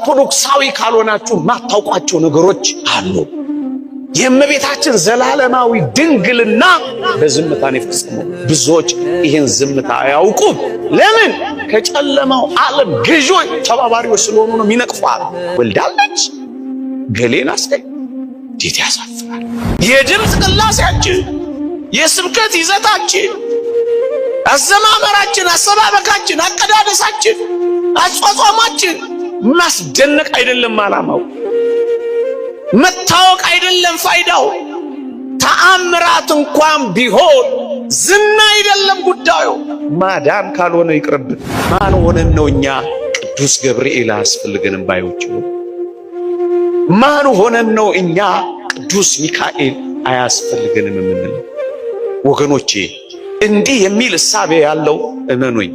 ኦርቶዶክሳዊ ካልሆናችሁ ማታውቋቸው ነገሮች አሉ። የእመቤታችን ዘላለማዊ ድንግልና በዝምታን የፈጸመው ብዙዎች ይህን ዝምታ አያውቁም። ለምን? ከጨለማው ዓለም ገዢዎች ተባባሪዎች ስለሆኑ ነው የሚነቅፏት። ወልዳለች ገሌን አስገኝ እንዴት ያሳፍራል! የድምፅ ቅላሴያችን፣ የስብከት ይዘታችን፣ አዘማመራችን፣ አሰባበካችን፣ አቀዳደሳችን፣ አጿጿማችን ማስደነቅ አይደለም ዓላማው፣ መታወቅ አይደለም ፋይዳው። ተአምራት እንኳን ቢሆን ዝና አይደለም ጉዳዩ። ማዳን ካልሆነ ይቅርብን። ማን ሆነን ነው እኛ ቅዱስ ገብርኤል አያስፈልገንም ባዮች? ማን ሆነን ነው እኛ ቅዱስ ሚካኤል አያስፈልገንም የምንለው? ወገኖቼ እንዲህ የሚል እሳቤ ያለው እመኑኝ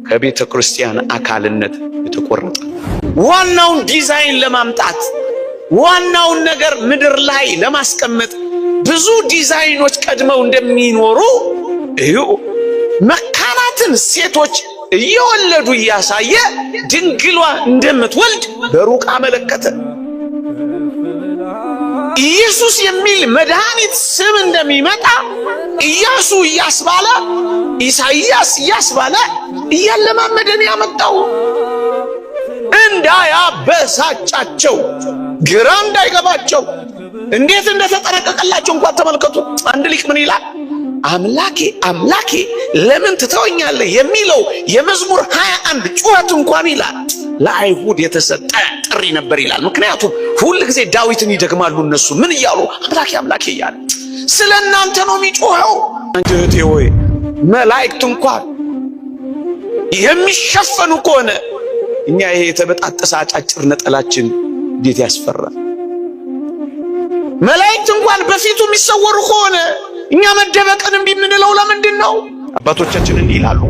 ከቤተ ክርስቲያን አካልነት የተቆረጠ ዋናውን ዲዛይን ለማምጣት ዋናውን ነገር ምድር ላይ ለማስቀመጥ ብዙ ዲዛይኖች ቀድመው እንደሚኖሩ እዩ። መካናትን ሴቶች እየወለዱ እያሳየ ድንግሏ እንደምትወልድ በሩቅ አመለከተ። ኢየሱስ የሚል መድኃኒት ስም እንደሚመጣ ኢያሱ እያስባለ ኢሳይያስ እያስባለ እያለማመደን ያመጣው እንዳያበሳጫቸው ግራ እንዳይገባቸው እንዴት እንደተጠነቀቀላቸው እንኳን ተመልከቱ። አንድ ሊቅ ምን ይላል? አምላኬ አምላኬ ለምን ትተወኛለህ የሚለው የመዝሙር 21 ጩኸት እንኳን ይላል ለአይሁድ የተሰጠ ጥሪ ነበር ይላል። ምክንያቱም ሁል ጊዜ ዳዊትን ይደግማሉ እነሱ ምን እያሉ አምላኬ አምላኬ እያሉ ስለ እናንተ ነው የሚጮኸው። አንጀቴ ሆይ መላእክት እንኳን የሚሸፈኑ ከሆነ እኛ ይሄ የተበጣጠሰ አጫጭር ነጠላችን እንዴት ያስፈራል! መላእክት እንኳን በፊቱ የሚሰወሩ ከሆነ እኛ መደበቅን እንደምንለው ለምንድን ነው? አባቶቻችን እንዲህ ይላሉ፣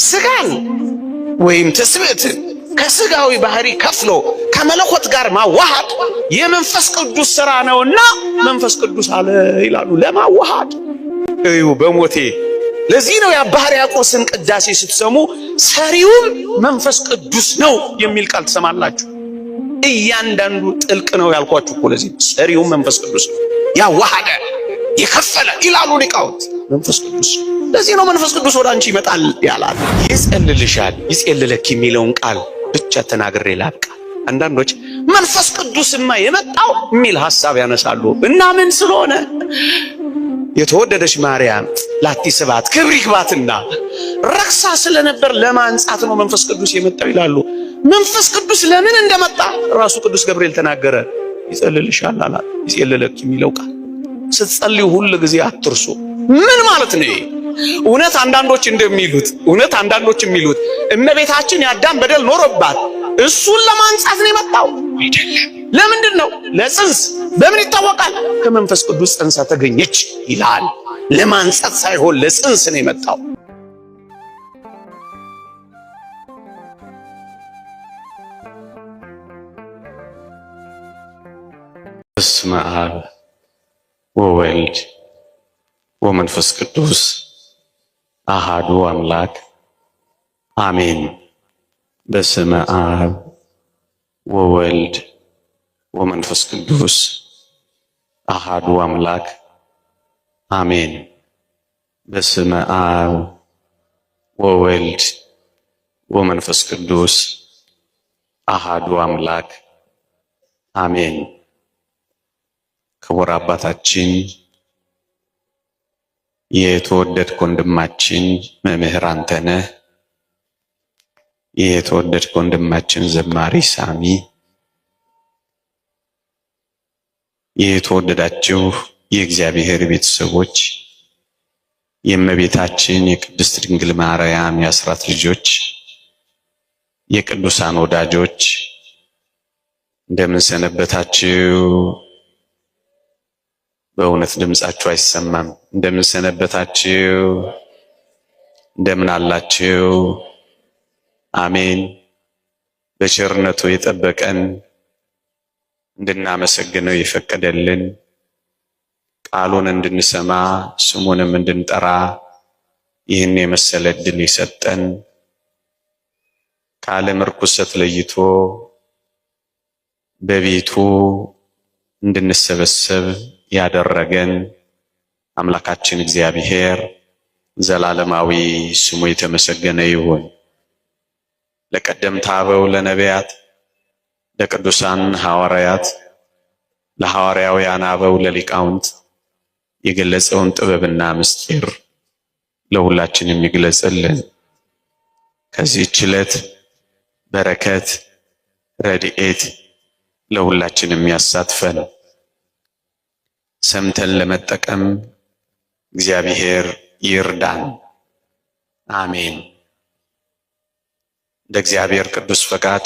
ስጋን ወይም ትስብእትን ከስጋዊ ባህሪ ከፍሎ ከመለኮት ጋር ማዋሃድ የመንፈስ ቅዱስ ሥራ ነውና መንፈስ ቅዱስ አለ ይላሉ። ለማዋሃድ እዩ በሞቴ ለዚህ ነው የአባ ሕርያቆስን ቅዳሴ ስትሰሙ ሰሪውም መንፈስ ቅዱስ ነው የሚል ቃል ትሰማላችሁ። እያንዳንዱ ጥልቅ ነው ያልኳችሁ እኮ ለዚህ ሰሪውም መንፈስ ቅዱስ ነው፣ ያዋሃደ የከፈለ ይላሉ ሊቃውንት። መንፈስ ቅዱስ ለዚህ ነው መንፈስ ቅዱስ ወደ አንቺ ይመጣል ያላል። ይጸልልሻል፣ ይጸልለክ የሚለውን ቃል ብቻ ተናግሬ ላብቃ። አንዳንዶች መንፈስ ቅዱስማ የመጣው የሚል ሐሳብ ያነሳሉ እና ምን ስለሆነ የተወደደች ማርያም ላቲ ስባት ክብር ይግባትና ረክሳ ስለነበር ለማንጻት ነው መንፈስ ቅዱስ የመጣው ይላሉ። መንፈስ ቅዱስ ለምን እንደመጣ ራሱ ቅዱስ ገብርኤል ተናገረ። ይጸልልሻል አላ ይጸልለክ የሚለው ቃል ስትጸልዩ ሁሉ ጊዜ አትርሱ። ምን ማለት ነው? እውነት አንዳንዶች የሚሉት እመቤታችን የአዳም በደል ኖሮባት እሱን ለማንጻት ነው የመጣው አይደለም። ለምንድን ነው? ለጽንስ በምን ይታወቃል? ከመንፈስ ቅዱስ ጽንሳ ተገኘች ይላል። ለማንጻት ሳይሆን ለጽንስ ነው የመጣው። በስመ አብ ወወልድ ወመንፈስ ቅዱስ አሃዱ አምላክ አሜን። በስመ አብ ወወልድ ወመንፈስ ቅዱስ አሃዱ አምላክ አሜን። በስመ አብ ወወልድ ወመንፈስ ቅዱስ አሃዱ አምላክ አሜን። ክቡር አባታችን የተወደድክ ወንድማችን መምህር አንተነህ፣ የተወደድክ ወንድማችን ዘማሪ ሳሚ፣ የተወደዳችሁ የእግዚአብሔር ቤተሰቦች፣ የእመቤታችን የቅድስት ድንግል ማርያም የአስራት ልጆች፣ የቅዱሳን ወዳጆች እንደምን ሰነበታችሁ? በእውነት ድምጻችሁ አይሰማም። እንደምን ሰነበታችሁ? እንደምን አላችሁ? አሜን። በቸርነቱ የጠበቀን እንድናመሰግነው የፈቀደልን ቃሉን እንድንሰማ ስሙንም እንድንጠራ ይህን የመሰለ ዕድል የሰጠን ከዓለም ርኩሰት ለይቶ በቤቱ እንድንሰበሰብ ያደረገን አምላካችን እግዚአብሔር ዘላለማዊ ስሙ የተመሰገነ ይሁን። ለቀደምት አበው ለነቢያት፣ ለቅዱሳን ሐዋርያት፣ ለሐዋርያውያን አበው ለሊቃውንት የገለጸውን ጥበብና ምስጢር ለሁላችንም ይግለጽልን። ከዚህች ዕለት በረከት ረድኤት ለሁላችንም ያሳትፈን። ሰምተን ለመጠቀም እግዚአብሔር ይርዳን። አሜን። እንደ እግዚአብሔር ቅዱስ ፈቃድ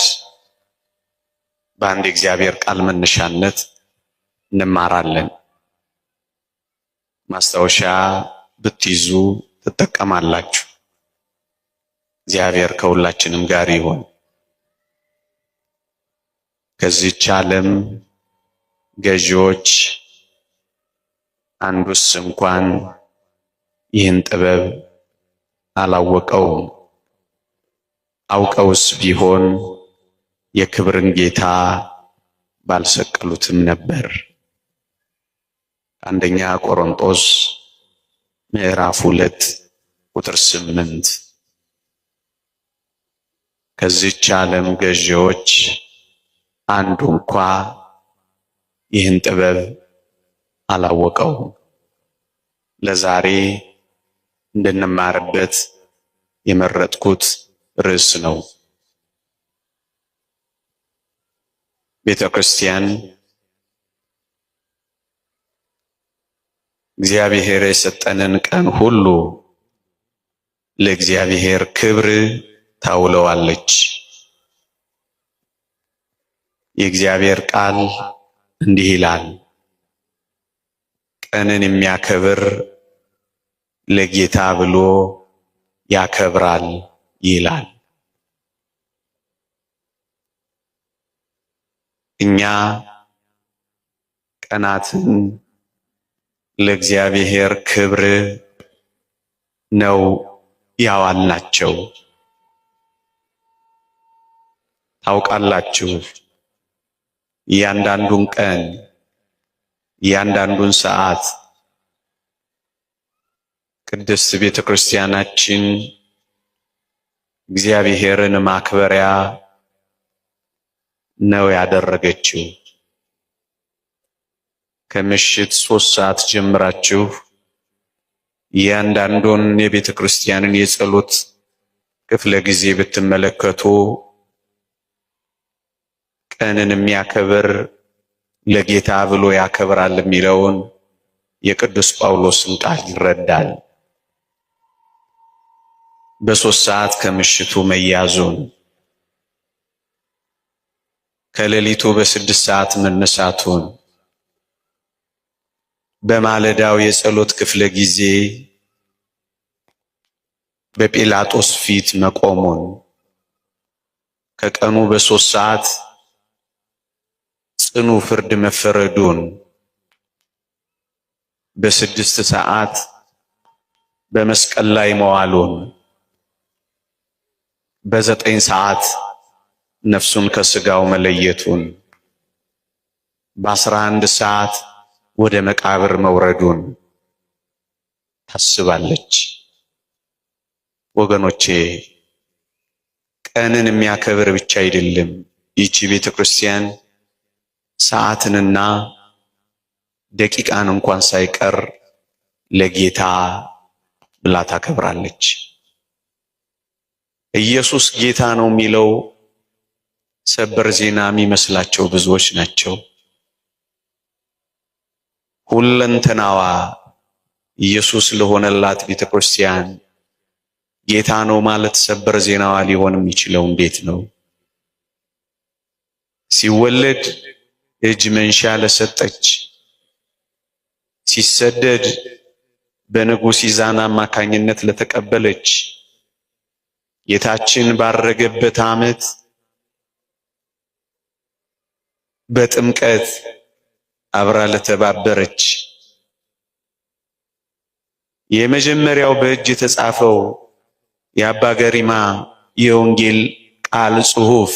በአንድ የእግዚአብሔር ቃል መነሻነት እንማራለን። ማስታወሻ ብትይዙ ትጠቀማላችሁ። እግዚአብሔር ከሁላችንም ጋር ይሁን። ከዚህች ዓለም ገዢዎች አንዱስ እንኳን ይህን ጥበብ አላወቀውም። አውቀውስ ቢሆን የክብርን ጌታ ባልሰቀሉትም ነበር። አንደኛ ቆሮንቶስ ምዕራፍ 2 ቁጥር 8። ከዚህች ዓለም ገዢዎች አንዱ እንኳ ይህን ጥበብ አላወቀውም። ለዛሬ እንድንማርበት የመረጥኩት ርዕስ ነው። ቤተ ክርስቲያን እግዚአብሔር የሰጠንን ቀን ሁሉ ለእግዚአብሔር ክብር ታውለዋለች። የእግዚአብሔር ቃል እንዲህ ይላል፣ ቀንን የሚያከብር ለጌታ ብሎ ያከብራል ይላል። እኛ ቀናትን ለእግዚአብሔር ክብር ነው ያዋልናቸው። ታውቃላችሁ፣ እያንዳንዱን ቀን እያንዳንዱን ሰዓት ቅድስት ቤተ ክርስቲያናችን እግዚአብሔርን ማክበሪያ ነው ያደረገችው። ከምሽት 3 ሰዓት ጀምራችሁ እያንዳንዱን የቤተ ክርስቲያንን የጸሎት ክፍለ ጊዜ ብትመለከቱ ቀንን የሚያከብር ለጌታ ብሎ ያከብራል የሚለውን የቅዱስ ጳውሎስን ቃል ይረዳል። በ3 ሰዓት ከምሽቱ መያዙን፣ ከሌሊቱ በ6 ሰዓት መነሳቱን፣ በማለዳው የጸሎት ክፍለ ጊዜ በጲላጦስ ፊት መቆሙን፣ ከቀኑ በ3 ሰዓት ጽኑ ፍርድ መፈረዱን፣ በ6 ሰዓት በመስቀል ላይ መዋሉን፣ በ9 ሰዓት ነፍሱን ከስጋው መለየቱን፣ በ11 ሰዓት ወደ መቃብር መውረዱን ታስባለች። ወገኖቼ፣ ቀንን የሚያከብር ብቻ አይደለም ይቺ ቤተ ክርስቲያን ሰዓትንና ደቂቃን እንኳን ሳይቀር ለጌታ ብላ ታከብራለች። ኢየሱስ ጌታ ነው የሚለው ሰበር ዜና የሚመስላቸው ብዙዎች ናቸው። ሁለንተናዋ ኢየሱስ ለሆነላት ቤተ ክርስቲያን ጌታ ነው ማለት ሰበር ዜናዋ ሊሆን የሚችለው እንዴት ነው? ሲወለድ እጅ መንሻ ለሰጠች፣ ሲሰደድ በንጉሥ ይዛና አማካኝነት ለተቀበለች፣ ጌታችን ባረገበት ዓመት በጥምቀት አብራ ለተባበረች፣ የመጀመሪያው በእጅ የተጻፈው የአባ ገሪማ የወንጌል ቃል ጽሑፍ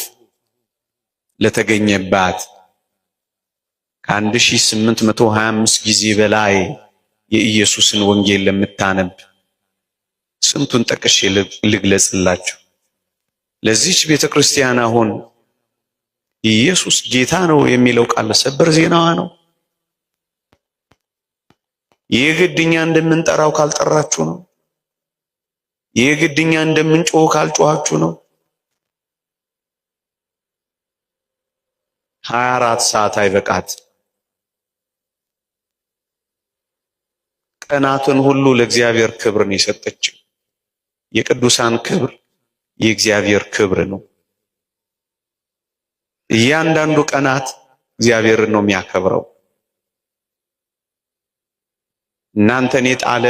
ለተገኘባት ከ1825 ጊዜ በላይ የኢየሱስን ወንጌል ለምታነብ ስንቱን ጠቅሼ ልግለጽላችሁ? ለዚህች ቤተክርስቲያን አሁን ኢየሱስ ጌታ ነው የሚለው ቃል ሰበር ዜናዋ ነው። የግድኛ እንደምንጠራው ካልጠራችሁ ነው። የግድኛ እንደምንጮህ ካልጮሃችሁ ነው። 24 ሰዓት አይበቃት። ቀናትን ሁሉ ለእግዚአብሔር ክብር ነው የሰጠችው። የቅዱሳን ክብር የእግዚአብሔር ክብር ነው። እያንዳንዱ ቀናት እግዚአብሔርን ነው የሚያከብረው። እናንተን የጣለ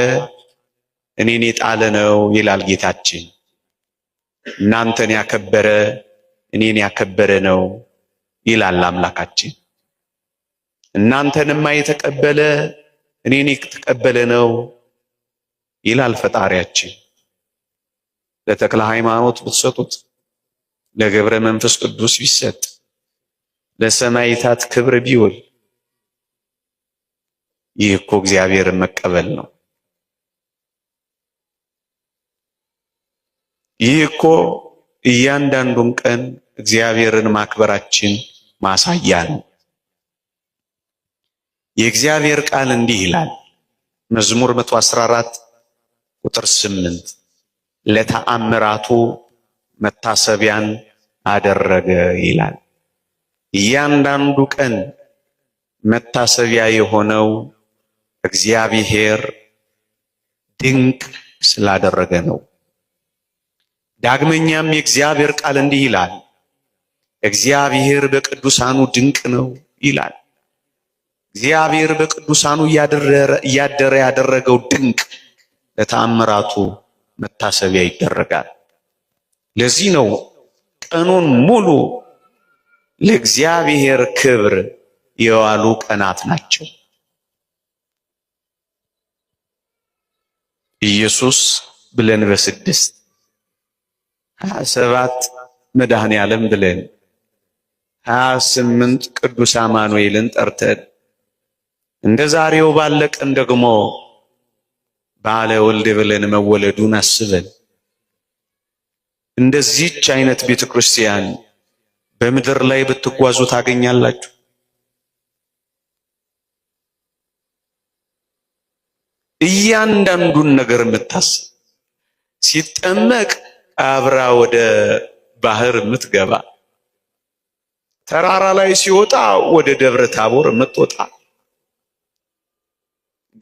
እኔን የጣለ ነው ይላል ጌታችን። እናንተን ያከበረ እኔን ያከበረ ነው ይላል አምላካችን። እናንተንማ የተቀበለ እኔን የተቀበለ ነው ይላል ፈጣሪያችን። ለተክለ ሃይማኖት ብትሰጡት፣ ለገብረ መንፈስ ቅዱስ ቢሰጥ፣ ለሰማይታት ክብር ቢውል ይህ እኮ እግዚአብሔርን መቀበል ነው። ይህ እኮ እያንዳንዱን ቀን እግዚአብሔርን ማክበራችን ማሳያ ነው። የእግዚአብሔር ቃል እንዲህ ይላል። መዝሙር 114 ቁጥር 8 ለተአምራቱ መታሰቢያን አደረገ ይላል። እያንዳንዱ ቀን መታሰቢያ የሆነው እግዚአብሔር ድንቅ ስላደረገ ነው። ዳግመኛም የእግዚአብሔር ቃል እንዲህ ይላል፣ እግዚአብሔር በቅዱሳኑ ድንቅ ነው ይላል። እግዚአብሔር በቅዱሳኑ እያደረ ያደረገው ድንቅ ለተአምራቱ መታሰቢያ ይደረጋል። ለዚህ ነው ቀኑን ሙሉ ለእግዚአብሔር ክብር የዋሉ ቀናት ናቸው። ኢየሱስ ብለን በ6 27 መድኃኔ ዓለም ብለን 28 ቅዱስ አማኑኤልን ጠርተን እንደ ዛሬው ባለ ቀን ደግሞ ባለ ወልድ ብለን መወለዱን አስበን እንደዚህች አይነት ቤተክርስቲያን በምድር ላይ ብትጓዙ ታገኛላችሁ። እያንዳንዱን ነገር የምታስብ ሲጠመቅ አብራ ወደ ባህር የምትገባ፣ ተራራ ላይ ሲወጣ ወደ ደብረ ታቦር የምትወጣ፣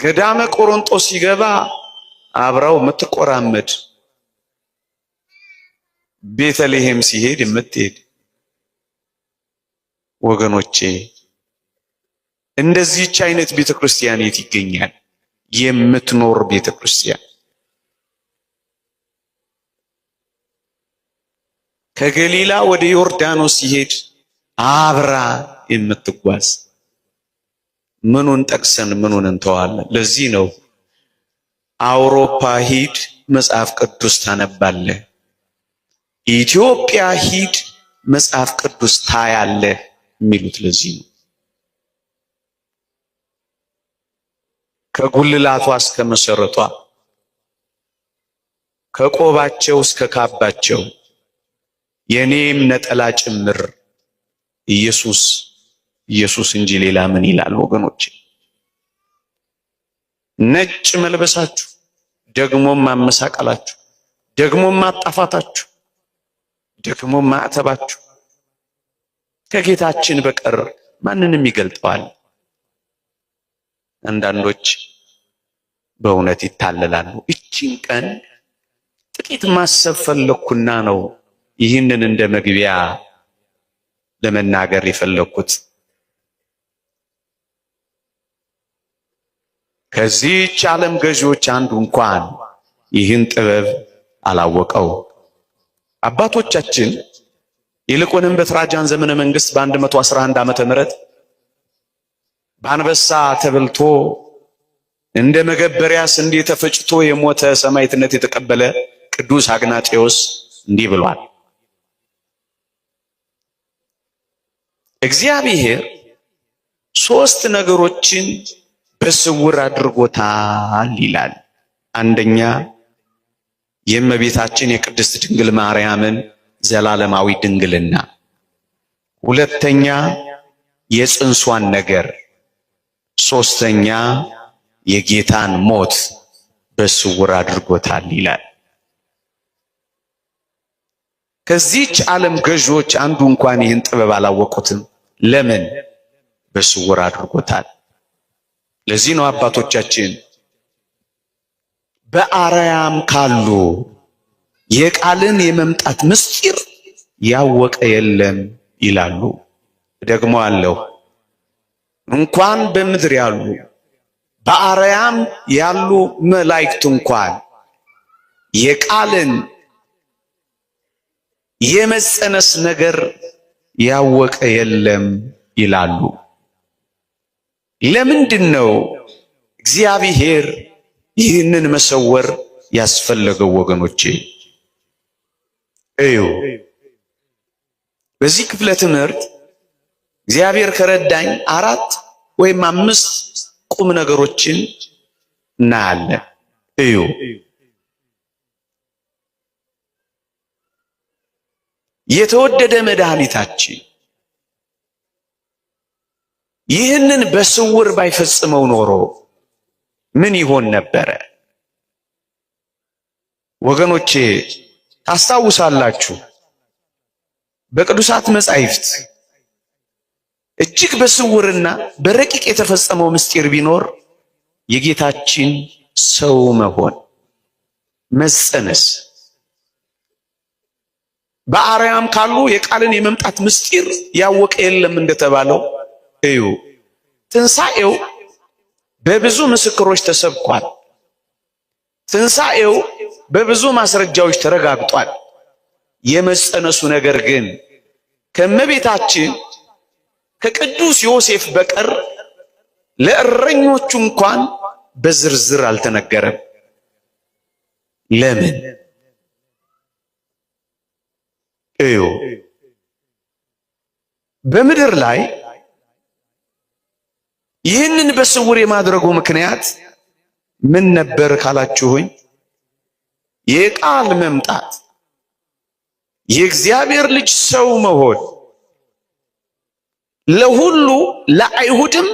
ገዳመ ቆሮንጦስ ሲገባ አብራው የምትቆራመድ፣ ቤተልሔም ሲሄድ የምትሄድ ወገኖቼ እንደዚህች አይነት ቤተክርስቲያን የት ይገኛል? የምትኖር ቤተክርስቲያን ከገሊላ ወደ ዮርዳኖስ ሲሄድ አብራ የምትጓዝ። ምኑን ጠቅሰን ምኑን እንተዋለን? ለዚህ ነው አውሮፓ ሂድ መጽሐፍ ቅዱስ ታነባለህ፣ ኢትዮጵያ ሂድ መጽሐፍ ቅዱስ ታያለህ የሚሉት ለዚህ ነው። ከጉልላቷ እስከ መሰረቷ፣ ከቆባቸው እስከ ካባቸው የኔም ነጠላ ጭምር ኢየሱስ ኢየሱስ እንጂ ሌላ ምን ይላል ወገኖቼ? ነጭ መልበሳችሁ፣ ደግሞም ማመሳቀላችሁ፣ ደግሞም ማጣፋታችሁ፣ ደግሞም ማዕተባችሁ ከጌታችን በቀር ማንንም ይገልጠዋል? አንዳንዶች በእውነት ይታለላሉ። እቺን ቀን ጥቂት ማሰብ ፈለኩና ነው ይህንን እንደ መግቢያ ለመናገር የፈለኩት። ከዚህች ዓለም ገዢዎች አንዱ እንኳን ይህን ጥበብ አላወቀው። አባቶቻችን ይልቁንም በትራጃን ዘመነ መንግስት በ111 ዓመተ ምህረት በአንበሳ ተበልቶ እንደ መገበሪያ ስንዴ ተፈጭቶ የሞተ ሰማዕትነት የተቀበለ ቅዱስ አግናጤዎስ እንዲህ ብሏል። እግዚአብሔር ሶስት ነገሮችን በስውር አድርጎታል ይላል። አንደኛ የእመቤታችን የቅድስት ድንግል ማርያምን ዘላለማዊ ድንግልና፣ ሁለተኛ የጽንሷን ነገር፣ ሶስተኛ የጌታን ሞት በስውር አድርጎታል ይላል። ከዚህች ዓለም ገዦች አንዱ እንኳን ይህን ጥበብ አላወቁትም። ለምን? በስውር አድርጎታል። ለዚህ ነው አባቶቻችን በአርያም ካሉ የቃልን የመምጣት ምስጢር ያወቀ የለም ይላሉ። ደግሞ አለው እንኳን በምድር ያሉ በአርያም ያሉ መላእክት እንኳን የቃልን የመጸነስ ነገር ያወቀ የለም ይላሉ። ለምንድን ነው እግዚአብሔር ይህንን መሰወር ያስፈለገው? ወገኖቼ እዩ። በዚህ ክፍለ ትምህርት እግዚአብሔር ከረዳኝ 4 ወይም 5 ቁም ነገሮችን እናያለን። እዩ። የተወደደ መድኃኒታችን ይህንን በስውር ባይፈጽመው ኖሮ ምን ይሆን ነበረ? ወገኖቼ ታስታውሳላችሁ፣ በቅዱሳት መጻሕፍት እጅግ በስውርና በረቂቅ የተፈጸመው ምስጢር ቢኖር የጌታችን ሰው መሆን፣ መጸነስ። በአርያም ካሉ የቃልን የመምጣት ምስጢር ያወቀ የለም እንደተባለው እዩ። ትንሣኤው በብዙ ምስክሮች ተሰብኳል። ትንሣኤው በብዙ ማስረጃዎች ተረጋግጧል። የመጸነሱ ነገር ግን ከእመቤታችን ከቅዱስ ዮሴፍ በቀር ለእረኞቹ እንኳን በዝርዝር አልተነገረም። ለምን? እዩ። በምድር ላይ ይህንን በስውር የማድረጉ ምክንያት ምን ነበር ካላችሁኝ፣ የቃል መምጣት፣ የእግዚአብሔር ልጅ ሰው መሆን ለሁሉ ለአይሁድም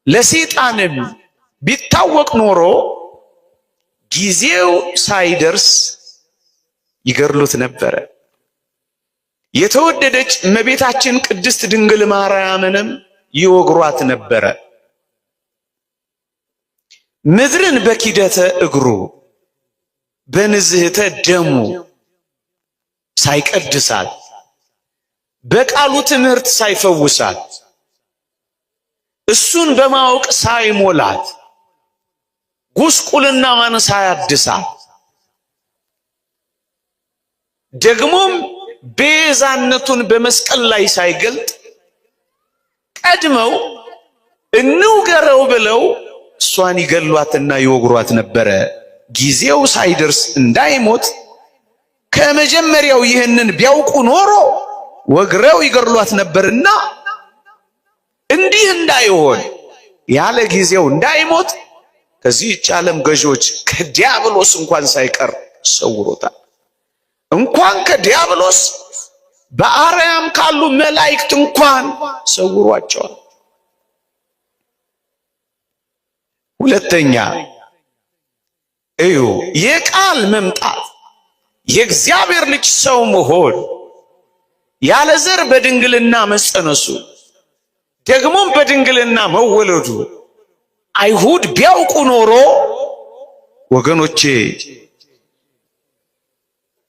ለሰይጣንም ቢታወቅ ኖሮ ጊዜው ሳይደርስ ይገድሉት ነበረ። የተወደደች እመቤታችን ቅድስት ድንግል ማርያምንም ይወግሯት ነበረ። ምድርን በኪደተ እግሩ በንዝህተ ደሙ ሳይቀድሳት፣ በቃሉ ትምህርት ሳይፈውሳት፣ እሱን በማወቅ ሳይሞላት፣ ጉስቁልናዋን ሳያድሳት፣ ደግሞም ቤዛነቱን በመስቀል ላይ ሳይገልጥ ቀድመው እንውገረው ብለው እሷን ይገሏትና ይወግሯት ነበረ። ጊዜው ሳይደርስ እንዳይሞት ከመጀመሪያው ይህንን ቢያውቁ ኖሮ ወግረው ይገድሏት ነበርና እንዲህ እንዳይሆን ያለ ጊዜው እንዳይሞት ከዚህች ዓለም ገዢዎች ከዲያብሎስ እንኳን ሳይቀር ሰውሮታል። እንኳን ከዲያብሎስ በአርያም ካሉ መላእክት እንኳን ሰውሯቸዋል። ሁለተኛ እዩ፣ የቃል መምጣት፣ የእግዚአብሔር ልጅ ሰው መሆን፣ ያለ ዘር በድንግልና መጸነሱ፣ ደግሞም በድንግልና መወለዱ አይሁድ ቢያውቁ ኖሮ ወገኖቼ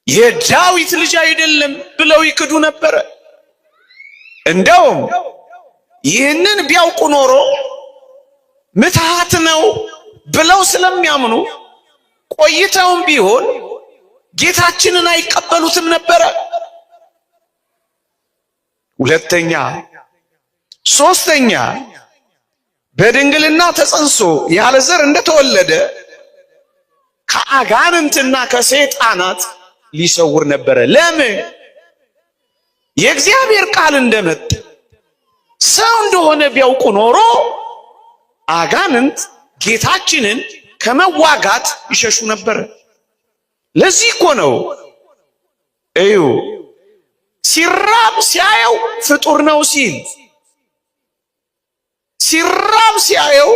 የዳዊት ልጅ አይደለም ብለው ይክዱ ነበረ። እንደውም ይህንን ቢያውቁ ኖሮ ምትሃት ነው ብለው ስለሚያምኑ ቆይተውም ቢሆን ጌታችንን አይቀበሉትም ነበረ። ሁለተኛ ሶስተኛ በድንግልና ተጸንሶ ያለ ዘር እንደተወለደ ከአጋንንትና ከሰይጣናት ሊሰውር ነበረ። ለምን? የእግዚአብሔር ቃል እንደመጣ ሰው እንደሆነ ቢያውቁ ኖሮ አጋንንት ጌታችንን ከመዋጋት ይሸሹ ነበር። ለዚህ እኮ ነው እዩ ሲራብ ሲያየው ፍጡር ነው ሲል፣ ሲራብ ሲያየው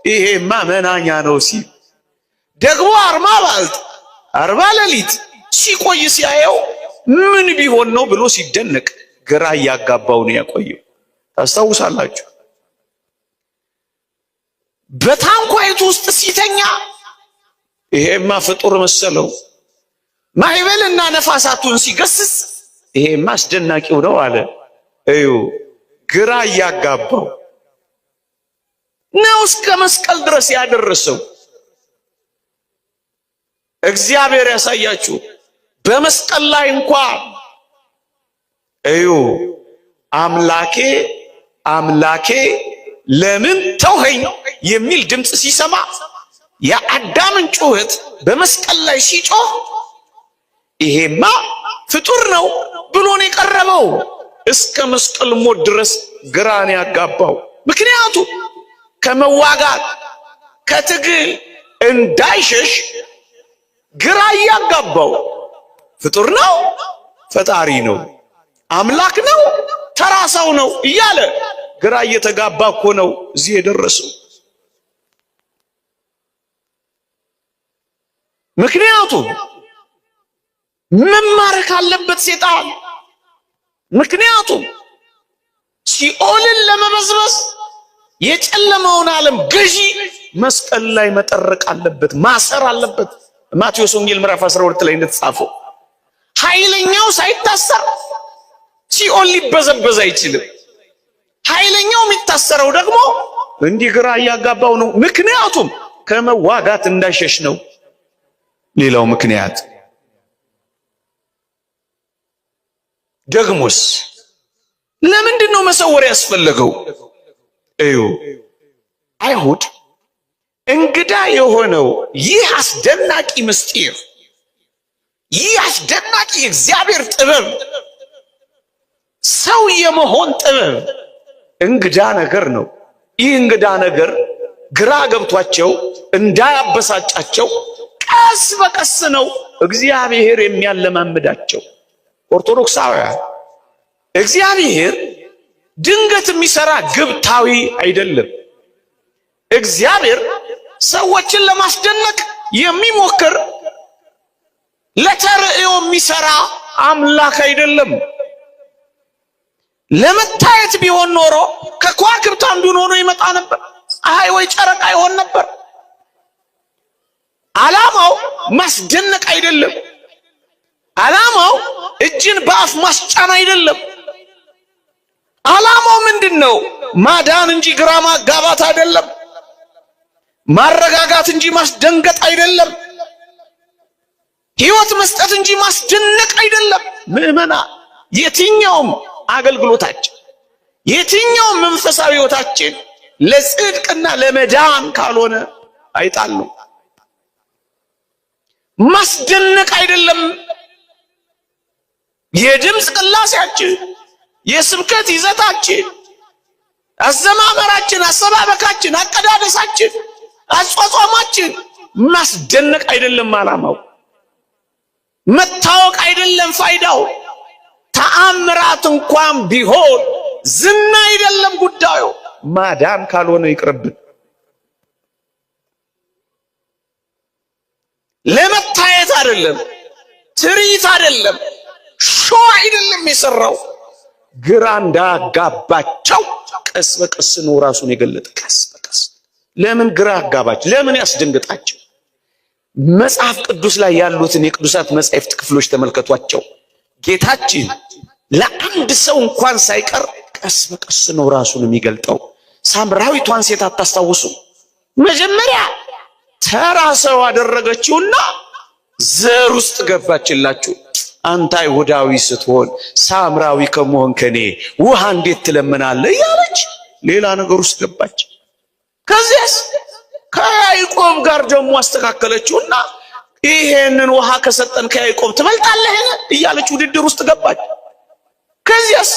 ይሄማ መናኛ ነው ሲል፣ ደግሞ 40 ሌሊት ሲቆይ ሲያየው ምን ቢሆን ነው ብሎ ሲደነቅ ግራ እያጋባው ነው ያቆየው። ታስታውሳላችሁ? በታንኳይቱ ውስጥ ሲተኛ ይሄማ ፍጡር መሰለው። ማዕበልና ነፋሳቱን ሲገስጽ ይሄማ አስደናቂው ነው አለ። እዩ ግራ እያጋባው ነው እስከ መስቀል ድረስ ያደረሰው። እግዚአብሔር ያሳያችሁ። በመስቀል ላይ እንኳን እዩ አምላኬ አምላኬ ለምን ተውኸኝ የሚል ድምፅ ሲሰማ የአዳምን ጩኸት በመስቀል ላይ ሲጮህ ይሄማ ፍጡር ነው ብሎ ነው የቀረበው። እስከ መስቀል ሞት ድረስ ግራን ያጋባው። ምክንያቱም ከመዋጋት ከትግል እንዳይሸሽ ግራ እያጋባው ፍጡር ነው ፈጣሪ ነው አምላክ ነው ተራ ሰው ነው እያለ ግራ እየተጋባ እኮ ነው እዚህ የደረሰው። ምክንያቱም መማረክ አለበት ሴጣን። ምክንያቱም ሲኦልን ለመበዝበዝ የጨለማውን ዓለም ገዢ መስቀል ላይ መጠረቅ አለበት፣ ማሰር አለበት። ማቴዎስ ወንጌል ምዕራፍ 12 ላይ እንደተጻፈው ኃይለኛው ሳይታሰር ሲኦል ሊበዘበዝ አይችልም። ኃይለኛው የሚታሰረው ደግሞ እንዲህ ግራ እያጋባው ነው። ምክንያቱም ከመዋጋት እንዳይሸሽ ነው። ሌላው ምክንያት ደግሞስ ለምንድን ነው መሰወር ያስፈለገው? እዩ አይሁድ እንግዳ የሆነው ይህ አስደናቂ ምስጢር፣ ይህ አስደናቂ የእግዚአብሔር ጥበብ፣ ሰው የመሆን ጥበብ እንግዳ ነገር ነው። ይህ እንግዳ ነገር ግራ ገብቷቸው እንዳያበሳጫቸው ቀስ በቀስ ነው እግዚአብሔር የሚያለማምዳቸው። ኦርቶዶክሳውያን እግዚአብሔር ድንገት የሚሰራ ግብታዊ አይደለም። እግዚአብሔር ሰዎችን ለማስደነቅ የሚሞክር ለተርእዮ የሚሰራ አምላክ አይደለም። ለመታየት ቢሆን ኖሮ ከከዋክብት አንዱን ሆኖ ይመጣ ነበር። ፀሐይ ወይ ጨረቃ ይሆን ነበር። ዓላማው ማስደነቅ አይደለም። ዓላማው እጅን በአፍ ማስጫን አይደለም። ዓላማው ምንድነው? ማዳን እንጂ ግራ ማጋባት አይደለም። ማረጋጋት እንጂ ማስደንገጥ አይደለም። ሕይወት መስጠት እንጂ ማስደነቅ አይደለም። ምእመና የትኛውም አገልግሎታችን የትኛውም መንፈሳዊ ሕይወታችን ለጽድቅና ለመዳን ካልሆነ አይጣል ነው። ማስደነቅ አይደለም። የድምፅ ቅላሴያችን፣ የስብከት ይዘታችን፣ አዘማመራችን፣ አሰባበካችን፣ አቀዳደሳችን፣ አጿጿማችን ማስደነቅ አይደለም። ዓላማው መታወቅ አይደለም። ፋይዳው ተአምራት እንኳን ቢሆን ዝና አይደለም ጉዳዩ። ማዳን ካልሆነ ይቅርብን። ለመታየት አይደለም፣ ትርኢት አይደለም፣ ሾው አይደለም የሰራው። ግራ እንዳጋባቸው ቀስ በቀስ ነው ራሱን የገለጠ። ቀስ በቀስ ለምን ግራ አጋባቸው? ለምን ያስደንግጣቸው? መጽሐፍ ቅዱስ ላይ ያሉትን የቅዱሳት መጻሕፍት ክፍሎች ተመልከቷቸው። ጌታችን ለአንድ ሰው እንኳን ሳይቀር ቀስ በቀስ ነው ራሱን የሚገልጠው። ሳምራዊቷን ሴት አታስታውሱ? መጀመሪያ ተራ ሰው አደረገችውና ዘር ውስጥ ገባችላችሁ። አንተ አይሁዳዊ ስትሆን ሳምራዊ ከመሆን ከኔ ውሃ እንዴት ትለምናለህ እያለች ሌላ ነገር ውስጥ ገባች። ከዚያስ ከያዕቆብ ጋር ደግሞ አስተካከለችውና ይሄንን ውሃ ከሰጠን ከያዕቆብ ትበልጣለህ እያለች ውድድር ውስጥ ገባች። ከዚያስ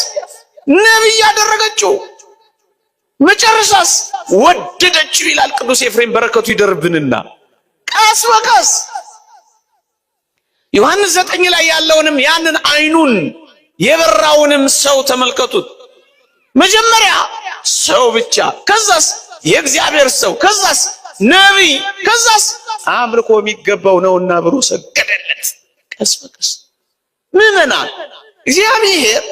ነብይ ያደረገችው መጨረሻስ ወደደችው ይላል ቅዱስ ኤፍሬም በረከቱ ይደርብንና ቀስ በቀስ ዮሐንስ 9 ላይ ያለውንም ያንን አይኑን የበራውንም ሰው ተመልከቱት። መጀመሪያ ሰው ብቻ፣ ከዛስ የእግዚአብሔር ሰው፣ ከዛስ ነብይ፣ ከዛስ አምልኮ የሚገባው ነውና ብሎ ሰገደለት። ቀስ በቀስ ምዕመናን እግዚአብሔር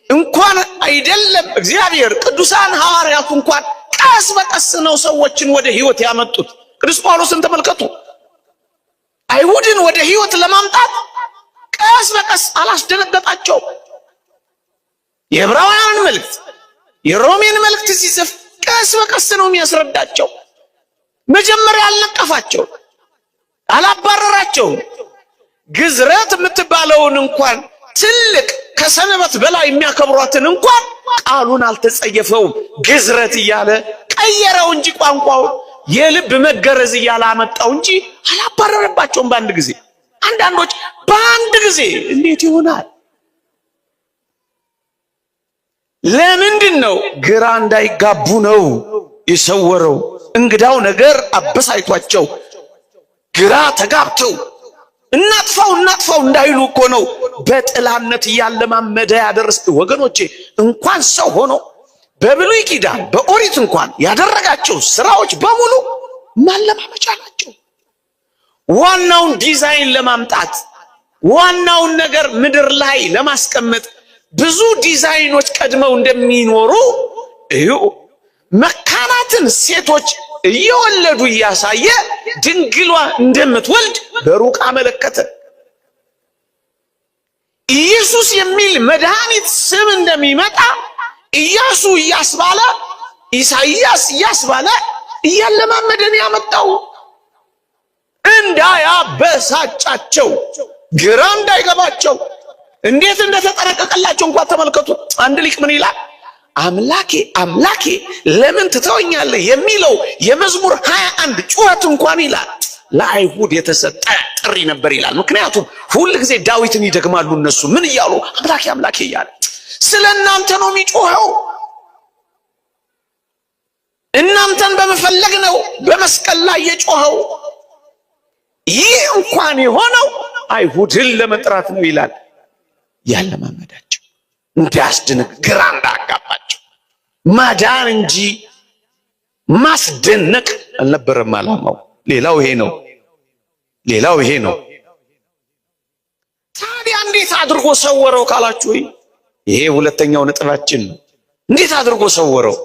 እንኳን አይደለም እግዚአብሔር ቅዱሳን ሐዋርያቱ እንኳን ቀስ በቀስ ነው ሰዎችን ወደ ሕይወት ያመጡት። ቅዱስ ጳውሎስን ተመልከቱ። አይሁድን ወደ ሕይወት ለማምጣት ቀስ በቀስ አላስደነገጣቸው። የዕብራውያን መልእክት የሮሜን መልእክት ሲጽፍ ቀስ በቀስ ነው የሚያስረዳቸው። መጀመሪያ አልነቀፋቸው፣ አላባረራቸው። ግዝረት የምትባለውን እንኳን ትልቅ ከሰንበት በላይ የሚያከብሯትን እንኳን ቃሉን አልተጸየፈውም። ግዝረት እያለ ቀየረው እንጂ ቋንቋውን የልብ መገረዝ እያለ አመጣው እንጂ አላባረረባቸውም በአንድ ጊዜ። አንዳንዶች በአንድ ጊዜ እንዴት ይሆናል? ለምንድን ነው? ግራ እንዳይጋቡ ነው የሰወረው። እንግዳው ነገር አበሳይቷቸው ግራ ተጋብተው እናጥፋው እንዳይሉ እኮ ነው በጥላነት እያለማመደ ያደረስ። ወገኖቼ እንኳን ሰው ሆኖ በብሉይ ኪዳን በኦሪት እንኳን ያደረጋቸው ስራዎች በሙሉ ማለማመጫ ናቸው። ዋናውን ዲዛይን ለማምጣት ዋናውን ነገር ምድር ላይ ለማስቀመጥ ብዙ ዲዛይኖች ቀድመው እንደሚኖሩ እዩ። መካናትን ሴቶች እየወለዱ እያሳየ ድንግሏ እንደምትወልድ በሩቅ አመለከተ። ኢየሱስ የሚል መድኃኒት ስም እንደሚመጣ ኢያሱ እያስባለ ኢሳይያስ እያስባለ እያለማመደን ያመጣው እንዳያበሳጫቸው ግራ እንዳይገባቸው እንዴት እንደተጠነቀቀላቸው እንኳን ተመልከቱ። አንድ ሊቅ ምን ይላል? አምላኬ አምላኬ ለምን ትተወኛለህ የሚለው የመዝሙር 21 ጩኸት እንኳን ይላል ለአይሁድ የተሰጠ ጥሪ ነበር ይላል። ምክንያቱም ሁል ጊዜ ዳዊትን ይደግማሉ እነሱ ምን እያሉ አምላኬ አምላኬ እያለ ስለ እናንተ ነው የሚጮኸው። እናንተን በመፈለግ ነው በመስቀል ላይ የጮኸው። ይህ እንኳን የሆነው አይሁድን ለመጥራት ነው ይላል። ያለማመዳቸው እንዲያስደንቅ ግራ እንዳጋባቸው ማዳን እንጂ ማስደነቅ አልነበረም ዓላማው። ሌላው ይሄ ነው። ታዲያ እንዴት አድርጎ ሰወረው ካላችሁ ይሄ ሁለተኛው ነጥባችን ነው። እንዴት አድርጎ ሰወረው?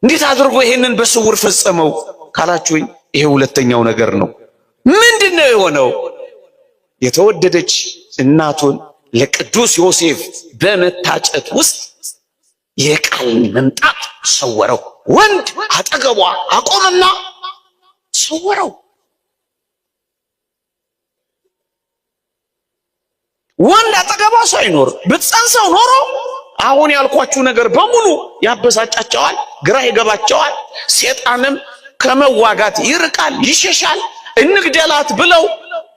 እንዴት አድርጎ ይሄንን በስውር ፈጸመው ካላችሁ ይሄ ሁለተኛው ነገር ነው። ምንድነው የሆነው? የተወደደች እናቱን ለቅዱስ ዮሴፍ በመታጨት ውስጥ የቃል መምጣት ሰወረው። ወንድ አጠገቧ አቆመና ሰወረው። ወንድ አጠገቧ ሳይኖር ብትጸንሰው ኖሮ አሁን ያልኳችሁ ነገር በሙሉ ያበሳጫቸዋል፣ ግራ ይገባቸዋል። ሴጣንም ከመዋጋት ይርቃል፣ ይሸሻል። እንግደላት ብለው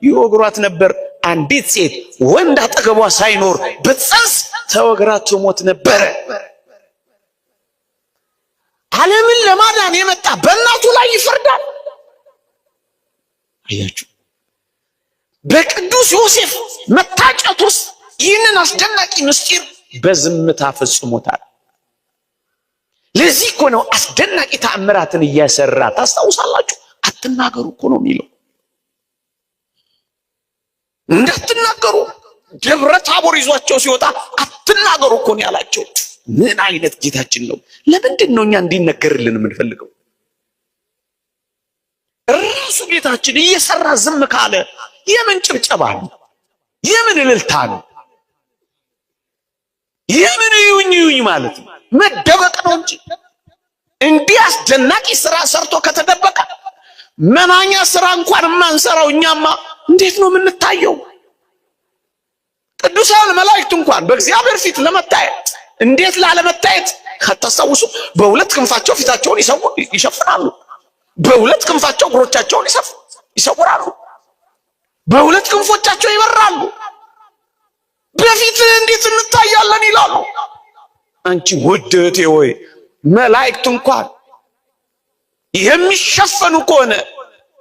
ይወግሯት ነበር። አንዲት ሴት ወንድ አጠገቧ ሳይኖር ብትጸንስ ተወግራ ትሞት ነበር። ዓለምን ለማዳን የመጣ በእናቱ ላይ ይፈርዳል። አያችሁ፣ በቅዱስ ዮሴፍ መታጨት ውስጥ ይህንን አስደናቂ ምስጢር በዝምታ ፈጽሞታል። ለዚህ እኮ ነው አስደናቂ ተአምራትን እያሰራ ታስታውሳላችሁ። አትናገሩ እኮ ነው የሚለው። እንዳትናገሩ ደብረ ታቦር ይዟቸው ሲወጣ አትናገሩ እኮ ነው ያላቸው። ምን አይነት ጌታችን ነው! ለምንድን ነው እኛ እንዲነገርልን የምንፈልገው? ራሱ ጌታችን እየሰራ ዝም ካለ የምን ጭብጨባ ነው? የምን እልልታ ነው? የምን ይዩኝ ማለት ነው? መደበቅ ነው እንጂ እንዲህ አስደናቂ ስራ ሰርቶ ከተደበቀ መናኛ ስራ እንኳን የማንሰራው እኛማ እንዴት ነው የምንታየው? ቅዱሳን መላእክት እንኳን በእግዚአብሔር ፊት ለመታየት እንዴት ላለመታየት ከተሰውሱ በሁለት ክንፋቸው ፊታቸውን ይሸፍናሉ፣ በሁለት ክንፋቸው እግሮቻቸውን ይሰውራሉ፣ በሁለት ክንፎቻቸው ይበራሉ። በፊት እንዴት እንታያለን ይላሉ። አንቺ ውድ እህቴ ሆይ መላእክት እንኳን የሚሸፈኑ ከሆነ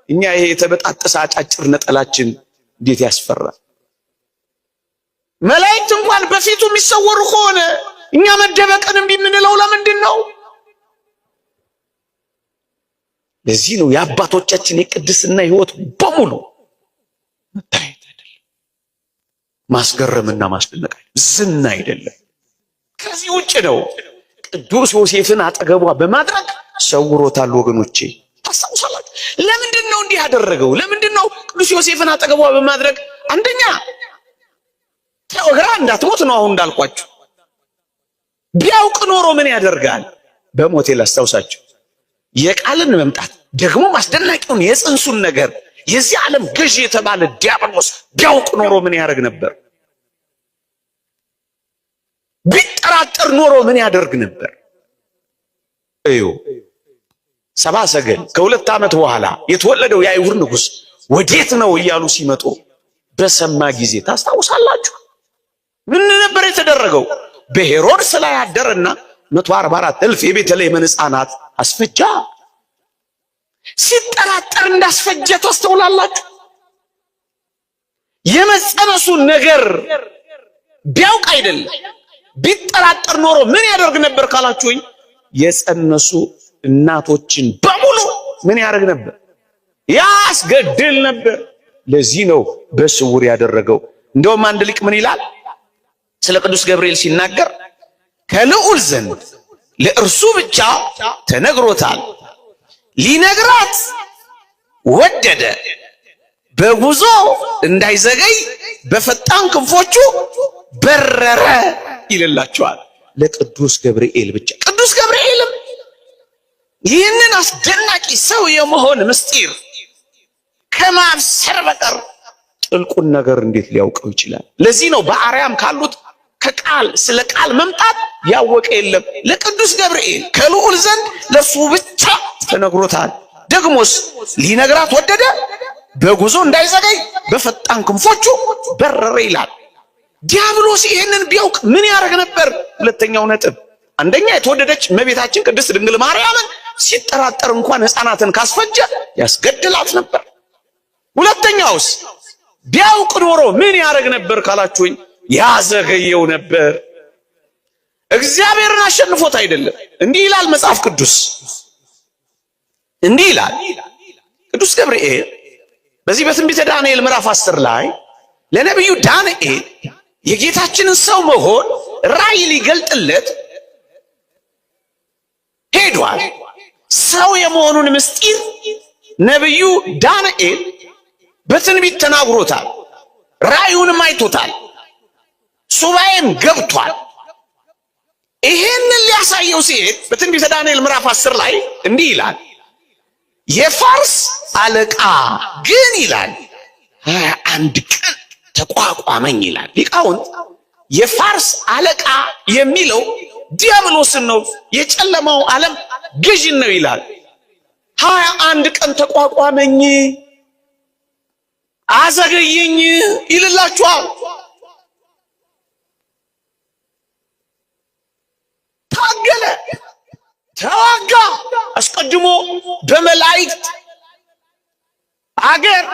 እኛ ይሄ የተበጣጠሰ አጫጭር ነጠላችን እንዴት ያስፈራል። መላእክት እንኳን በፊቱ የሚሰወሩ ከሆነ እኛ መደበቅን እምቢ የምንለው ለምንድን ነው? ለዚህ ነው የአባቶቻችን የቅድስና ሕይወት በሙሉ መታየት አይደለም፣ ማስገረምና ማስደነቅ ዝና አይደለም። ከዚህ ውጭ ነው። ቅዱስ ዮሴፍን አጠገቧ በማድረግ ሰውሮታል። ወገኖቼ ታስታውሳላችሁ። ለምንድን ነው እንዲህ ያደረገው? ለምንድን ነው ቅዱስ ዮሴፍን አጠገቧ በማድረግ? አንደኛ ተወግራ እንዳትሞት ነው። አሁን እንዳልኳችሁ ቢያውቅ ኖሮ ምን ያደርጋል? በሞቴ ላስታውሳችሁ የቃልን መምጣት ደግሞ አስደናቂውን የጽንሱን ነገር የዚህ ዓለም ገዢ የተባለ ዲያብሎስ ቢያውቅ ኖሮ ምን ያደርግ ነበር? ቢጠራጠር ኖሮ ምን ያደርግ ነበር? እዩ ሰባ ሰገል ከሁለት ዓመት በኋላ የተወለደው የአይሁድ ንጉሥ ወዴት ነው እያሉ ሲመጡ በሰማ ጊዜ ታስታውሳላችሁ ምን ነበር የተደረገው? በሄሮድስ ላይ አደረና 144,000 የቤተልሔምን ሕፃናት አስፈጃ። ሲጠራጠር እንዳስፈጀ ታስተውላላችሁ። የመጸነሱን ነገር ቢያውቅ አይደለም ቢጠራጠር ኖሮ ምን ያደርግ ነበር ካላችሁኝ፣ የጸነሱ እናቶችን በሙሉ ምን ያደርግ ነበር? ያስገድል ነበር። ለዚህ ነው በስውር ያደረገው። እንደውም አንድ ሊቅ ምን ይላል ስለ ቅዱስ ገብርኤል ሲናገር፣ ከልዑል ዘንድ ለእርሱ ብቻ ተነግሮታል፣ ሊነግራት ወደደ፣ በጉዞ እንዳይዘገይ በፈጣን ክንፎቹ በረረ ይልላቸዋል። ለቅዱስ ገብርኤል ብቻ። ቅዱስ ገብርኤልም ይህንን አስደናቂ ሰው የመሆን ምስጢር ከማብሰር በቀር ጥልቁን ነገር እንዴት ሊያውቀው ይችላል? ለዚህ ነው በአርያም ካሉት ከቃል ስለ ቃል መምጣት ያወቀ የለም። ለቅዱስ ገብርኤል ከልዑል ዘንድ ለሱ ብቻ ተነግሮታል። ደግሞስ ሊነግራት ወደደ፣ በጉዞ እንዳይዘገይ በፈጣን ክንፎቹ በረረ ይላል። ዲያብሎስ ይሄንን ቢያውቅ ምን ያደርግ ነበር? ሁለተኛው ነጥብ፣ አንደኛ የተወደደች እመቤታችን ቅድስት ድንግል ማርያምን ሲጠራጠር እንኳን ሕፃናትን ካስፈጀ ያስገድላት ነበር። ሁለተኛውስ ቢያውቅ ኖሮ ምን ያደርግ ነበር ካላችሁኝ፣ ያዘገየው ነበር። እግዚአብሔርን አሸንፎት አይደለም። እንዲህ ይላል መጽሐፍ ቅዱስ፣ እንዲህ ይላል ቅዱስ ገብርኤል በዚህ በትንቢተ ዳንኤል ምዕራፍ 10 ላይ ለነቢዩ ዳንኤል የጌታችንን ሰው መሆን ራእይ ሊገልጥለት ሄዷል። ሰው የመሆኑን ምስጢር ነቢዩ ዳንኤል በትንቢት ተናግሮታል። ራእዩንም አይቶታል። ሱባኤም ገብቷል። ይሄንን ሊያሳየው ሲሄድ በትንቢተ ዳንኤል ምዕራፍ 10 ላይ እንዲህ ይላል፣ የፋርስ አለቃ ግን ይላል 21 ቀን ተቋቋመኝ ይላል። ሊቃውንት የፋርስ አለቃ የሚለው ዲያብሎስን ነው፣ የጨለማው ዓለም ገዥን ነው ይላል። 21 ቀን ተቋቋመኝ አዘገየኝ ይልላችኋል። ታገለ፣ ተዋጋ። አስቀድሞ በመላእክት አገር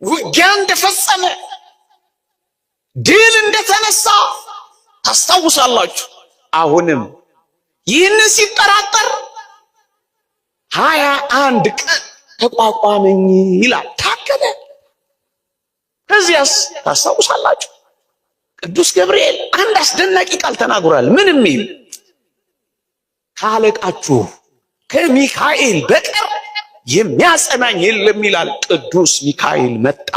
ውጊያ እንደፈጸመ ድል እንደተነሳ ታስታውሳላችሁ። አሁንም ይህንን ሲጠራጠር 21 ቀን ተቋቋመኝ ይላል። ታገለ። ከዚያስ ታስታውሳላችሁ ቅዱስ ገብርኤል አንድ አስደናቂ ቃል ተናግሯል። ምን የሚል? ካለቃችሁ ከሚካኤል በቀር የሚያጸናኝ የለም ይላል። ቅዱስ ሚካኤል መጣ፣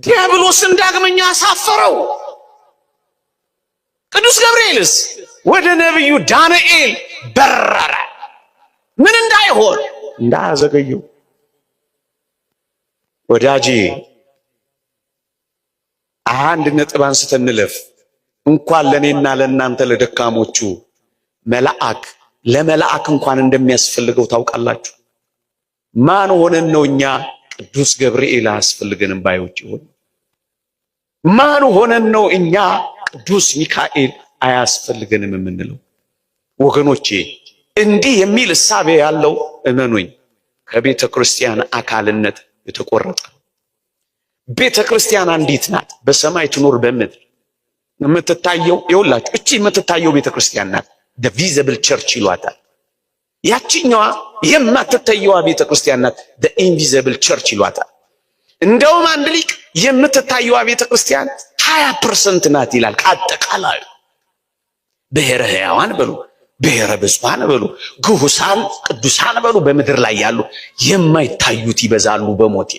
ዲያብሎስን ዳግመኛ አሳፈረው። ቅዱስ ገብርኤልስ ወደ ነቢዩ ዳንኤል በረረ። ምን እንዳይሆን? እንዳያዘገየው። ወዳጄ አንድ ነጥብ አንስተን እንለፍ። እንኳን ለኔና ለእናንተ ለደካሞቹ ለመልአክ እንኳን እንደሚያስፈልገው ታውቃላችሁ። ማን ሆነን ነው እኛ ቅዱስ ገብርኤል አያስፈልገንም ባዮች ይሆን? ማን ሆነን ነው እኛ ቅዱስ ሚካኤል አያስፈልገንም የምንለው? ወገኖቼ እንዲህ የሚል እሳቤ ያለው እመኑኝ ከቤተ ክርስቲያን አካልነት የተቆረጠ። ቤተ ክርስቲያን አንዲት ናት፣ በሰማይ ትኖር በምድር የምትታየው ይውላችሁ። እቺ የምትታየው ቤተ ክርስቲያን ናት፣ the visible church ይሏታል። ያቺኛዋ የማትታየዋ ቤተ ክርስቲያን ናት፣ the invisible church ይሏታል። እንደውም አንድ ሊቅ የምትታየዋ ቤተ ክርስቲያን 20% ናት ይላል ከአጠቃላይ ብሔረ ሕያዋን በሉ ብሔረ ብፁዓን በሉ ግሁሳን ቅዱሳን በሉ በምድር ላይ ያሉ የማይታዩት ይበዛሉ በሞቴ።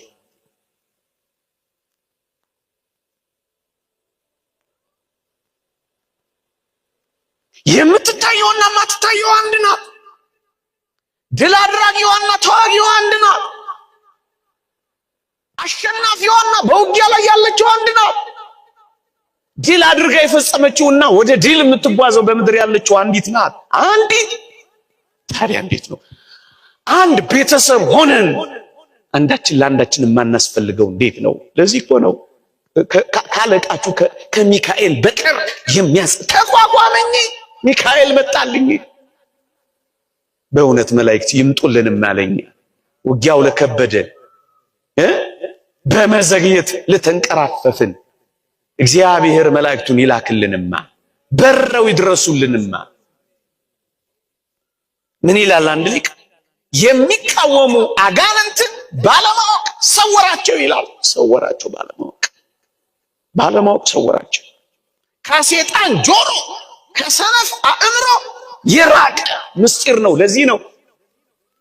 የምትታየውና የማትታየው አንድ ናት። ድል አድራጊዋና ተዋጊዋ አንድ ናት። አሸናፊዋና በውጊያ ላይ ያለችው አንድ ናት። ድል አድርጋ የፈጸመችውና ወደ ድል የምትጓዘው በምድር ያለችው አንዲት ናት። አንዲት። ታዲያ እንዴት ነው አንድ ቤተሰብ ሆነን አንዳችን ለአንዳችን የማናስፈልገው? እንዴት ነው? ለዚህ እኮ ነው ካለቃችሁ ከሚካኤል በቀር ተቋቋመኝ ሚካኤል መጣልኝ። በእውነት መላእክት ይምጡልንም አለኝ። ውጊያው ለከበደን በመዘግየት ለተንቀራፈፍን እግዚአብሔር መላእክቱን ይላክልንማ በረው ይድረሱልንማ። ምን ይላል አንድ ሊቅ? የሚቃወሙ አጋንንትን ባለማወቅ ሰወራቸው ይላል። ሰወራቸው ባለማወቅ ሰወራቸው። ከሰይጣን ጆሮ ከሰነፍ አእምሮ የራቀ ምስጢር ነው። ለዚህ ነው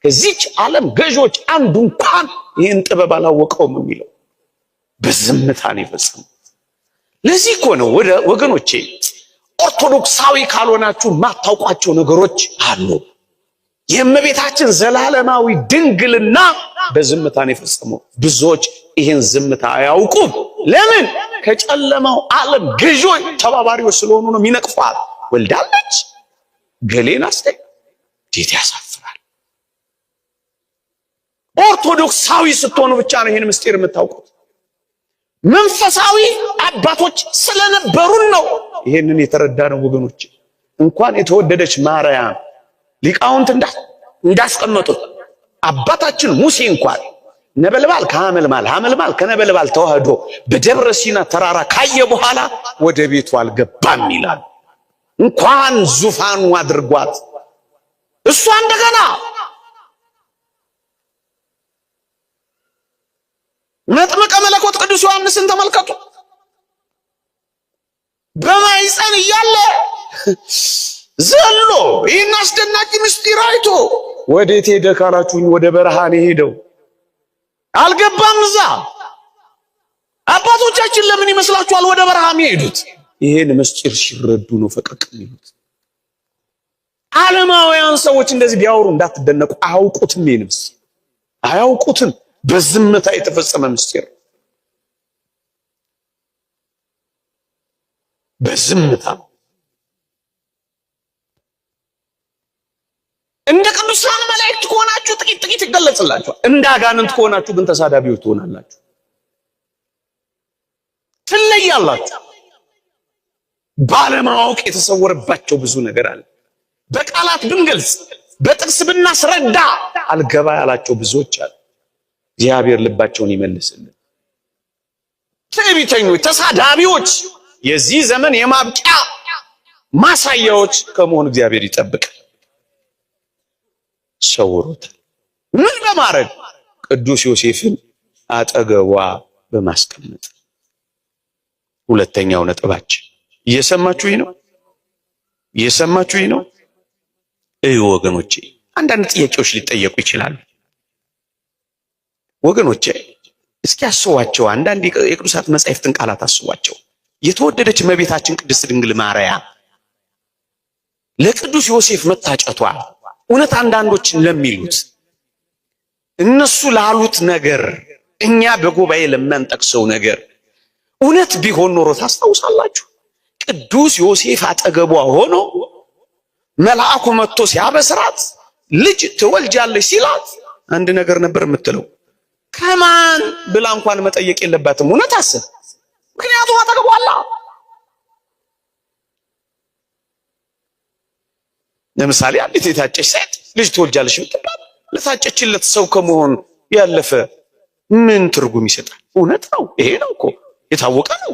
ከዚች ዓለም ገዦች አንዱ እንኳን ይህን ጥበብ አላወቀውም የሚለው። በዝምታ ነው የፈጸመው። ለዚህ እኮ ነው ወገኖቼ ኦርቶዶክሳዊ ካልሆናችሁ ማታውቋቸው ነገሮች አሉ። የእመቤታችን ዘላለማዊ ድንግልና በዝምታ ነው የፈጸመው። ብዙዎች ይህን ዝምታ አያውቁም። ለምን? ከጨለማው ዓለም ገዦች ተባባሪዎች ስለሆኑ ነው የሚነቅፏት። ወልዳለች ገሌን አስተይ እንዴት ያሳፍራል። ኦርቶዶክሳዊ ስትሆኑ ብቻ ነው ይህን ምስጢር የምታውቁት። መንፈሳዊ አባቶች ስለነበሩን ነው ይሄንን የተረዳነው ወገኖች። እንኳን የተወደደች ማርያም ሊቃውንት እንዳስቀመጡት አባታችን ሙሴ እንኳን ነበልባል ከሐመልማል ሐመልማል ከነበልባል ተዋህዶ በደብረ ሲና ተራራ ካየ በኋላ ወደ ቤቱ አልገባም ይላል። እንኳን ዙፋኑ አድርጓት እሷ እንደገና መጥምቀ መለኮት ቅዱስ ዮሐንስን ተመልከቱ። በማይፀን እያለ ዘሎ ይህን አስደናቂ ምስጢር አይቶ ወዴት ሄደ ካላችሁኝ ወደ በረሃ ነው ሄደው። አልገባም እዛ። አባቶቻችን ለምን ይመስላችኋል ወደ በረሃ የሚሄዱት? ይሄን ምስጢር ሲረዱ ነው ፈቀቅ የሚሉት። ዓለማውያን ሰዎች እንደዚህ ቢያወሩ እንዳትደነቁ። አያውቁትም፣ ይሄንስ አያውቁትም። በዝምታ የተፈጸመ ምስጢር በዝምታ። እንደ ቅዱሳን መላእክት ከሆናችሁ ጥቂት ጥቂት ይገለጽላችኋል። እንደ አጋንንት ከሆናችሁ ግን ተሳዳቢዎች ትሆናላችሁ፣ ትለያላችሁ። ባለማወቅ የተሰወረባቸው ብዙ ነገር አለ። በቃላት ብንገልጽ በጥቅስ ብናስረዳ አልገባ ያላቸው ብዙዎች አሉ። እግዚአብሔር ልባቸውን ይመልስልን። ትዕቢተኞች፣ ተሳዳቢዎች የዚህ ዘመን የማብቂያ ማሳያዎች ከመሆን እግዚአብሔር ይጠብቅ። ሰውሮታል። ምን በማድረግ? ቅዱስ ዮሴፍን አጠገቧ በማስቀመጥ። ሁለተኛው ነጥባችን እየሰማችሁኝ ነው? እየሰማችሁኝ ነው? እዩ ወገኖቼ፣ አንዳንድ ጥያቄዎች ሊጠየቁ ይችላሉ። ወገኖቼ እስኪ አስቧቸው። አንዳንድ የቅዱሳት መጻሕፍትን ቃላት አስቧቸው። የተወደደች እመቤታችን ቅድስት ድንግል ማርያም ለቅዱስ ዮሴፍ መታጨቷ እውነት አንዳንዶችን ለሚሉት እነሱ ላሉት ነገር እኛ በጉባኤ ለማንጠቅሰው ነገር እውነት ቢሆን ኖሮ ታስታውሳላችሁ? ቅዱስ ዮሴፍ አጠገቧ ሆኖ መልአኩ መጥቶ ሲያበስራት ልጅ ትወልጃለሽ ሲላት አንድ ነገር ነበር የምትለው። ከማን ብላ እንኳን መጠየቅ የለባትም። እውነት አስብ። ምክንያቱም አጠገቧ አለ። ለምሳሌ አንዲት የታጨች ሴት ልጅ ትወልጃለሽ ብትባል ለታጨችለት ሰው ከመሆን ያለፈ ምን ትርጉም ይሰጣል? እውነት ነው። ይሄ ነው እኮ የታወቀ ነው።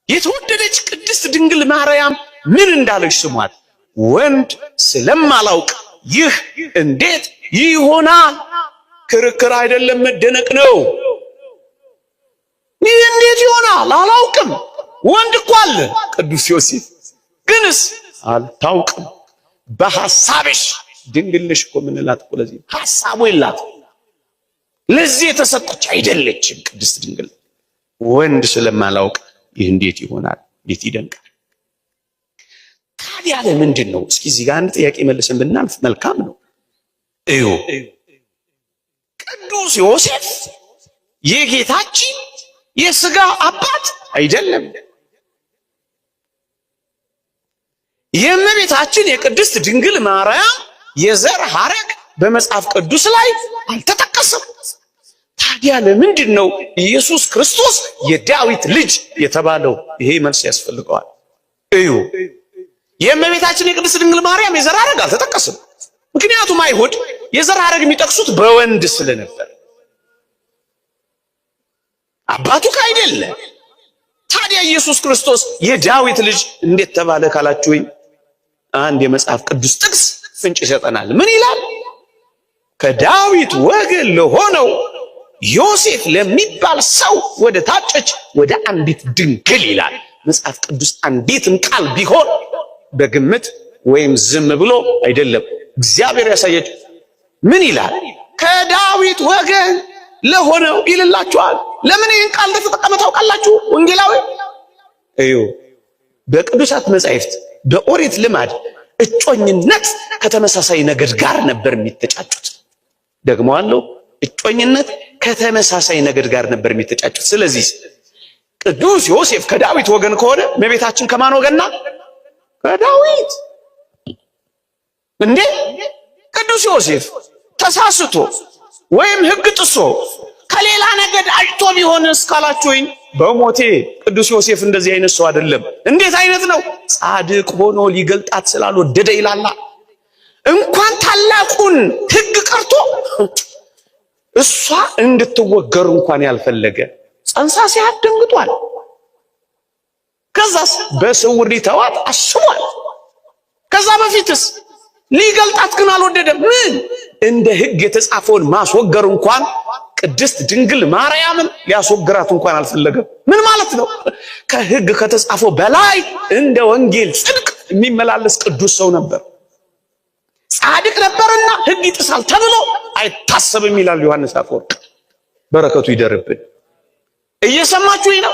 የተወደደች ቅድስት ድንግል ማርያም ምን እንዳለች ስሟት። ወንድ ስለማላውቅ ይህ እንዴት ይሆናል? ክርክር አይደለም፣ መደነቅ ነው። ይህ እንዴት ይሆናል? አላውቅም። ወንድ እኮ አለ ቅዱስ ዮሴፍ፣ ግንስ አልታውቅም። በሐሳብሽ ድንግል ነሽ እኮ ምንላት እኮ ለዚህ ሐሳቡ የላት። ለዚህ የተሰጠች አይደለችም ቅድስት ድንግል። ወንድ ስለማላውቅ ይህ እንዴት ይሆናል? እንዴት ይደንቃል። ታዲያ ለምንድን ነው? እስኪ እዚህ ጋር አንድ ጥያቄ መልሰን ብናልፍ መልካም ነው። እዩ፣ ቅዱስ ዮሴፍ የጌታችን የሥጋ አባት አይደለም። የእመቤታችን የቅድስት ድንግል ማርያም የዘር ሐረግ በመጽሐፍ ቅዱስ ላይ አልተጠቀሰም። ታዲያ ለምንድን ነው ኢየሱስ ክርስቶስ የዳዊት ልጅ የተባለው? ይሄ መልስ ያስፈልገዋል። እዩ፣ የእመቤታችን የቅድስት ድንግል ማርያም የዘር ሐረግ አልተጠቀሰም። ምክንያቱም አይሁድ የዘር ሐረግ የሚጠቅሱት በወንድ ስለነበር አባቱ ካይደለ። ታዲያ ኢየሱስ ክርስቶስ የዳዊት ልጅ እንዴት ተባለ ካላችሁኝ፣ አንድ የመጽሐፍ ቅዱስ ጥቅስ ፍንጭ ይሰጠናል። ምን ይላል? ከዳዊት ወገን ለሆነው ዮሴፍ ለሚባል ሰው ወደ ታጨች ወደ አንዲት ድንግል ይላል መጽሐፍ ቅዱስ። አንዲትም ቃል ቢሆን በግምት ወይም ዝም ብሎ አይደለም፣ እግዚአብሔር ያሳየች። ምን ይላል? ከዳዊት ወገን ለሆነው ይልላችኋል። ለምን ይህን ቃል እንደተጠቀመ ታውቃላችሁ? ወንጌላዊ እዩ፣ በቅዱሳት መጻሕፍት በኦሪት ልማድ እጮኝነት ከተመሳሳይ ነገድ ጋር ነበር የሚተጫጩት። ደግሞ አለው እጮኝነት ከተመሳሳይ ነገድ ጋር ነበር የሚተጫጩት። ስለዚህ ቅዱስ ዮሴፍ ከዳዊት ወገን ከሆነ እመቤታችን ከማን ወገንና? ከዳዊት። እንዴ ቅዱስ ዮሴፍ ተሳስቶ ወይም ሕግ ጥሶ ከሌላ ነገድ አጭቶ ቢሆን እስካላችሁኝ በሞቴ ቅዱስ ዮሴፍ እንደዚህ አይነት ሰው አይደለም። እንዴት አይነት ነው? ጻድቅ ሆኖ ሊገልጣት ስላልወደደ ይላላ። እንኳን ታላቁን ሕግ ቀርቶ እሷ እንድትወገሩ እንኳን ያልፈለገ ጸንሳ ሲያት ደንግጧል። ከዛስ በስውር ሊተዋት አስቧል። ከዛ በፊትስ ሊገልጣት ግን አልወደደም። ምን እንደ ሕግ የተጻፈውን ማስወገር እንኳን ቅድስት ድንግል ማርያምን ሊያስወግራት እንኳን አልፈለገም። ምን ማለት ነው? ከሕግ ከተጻፈው በላይ እንደ ወንጌል ጽድቅ የሚመላለስ ቅዱስ ሰው ነበር። ጻድቅ ነበርና ሕግ ይጥሳል ተብሎ አይታሰብም ይላል ዮሐንስ አፈወርቅ። በረከቱ ይደርብን። እየሰማችሁኝ ነው?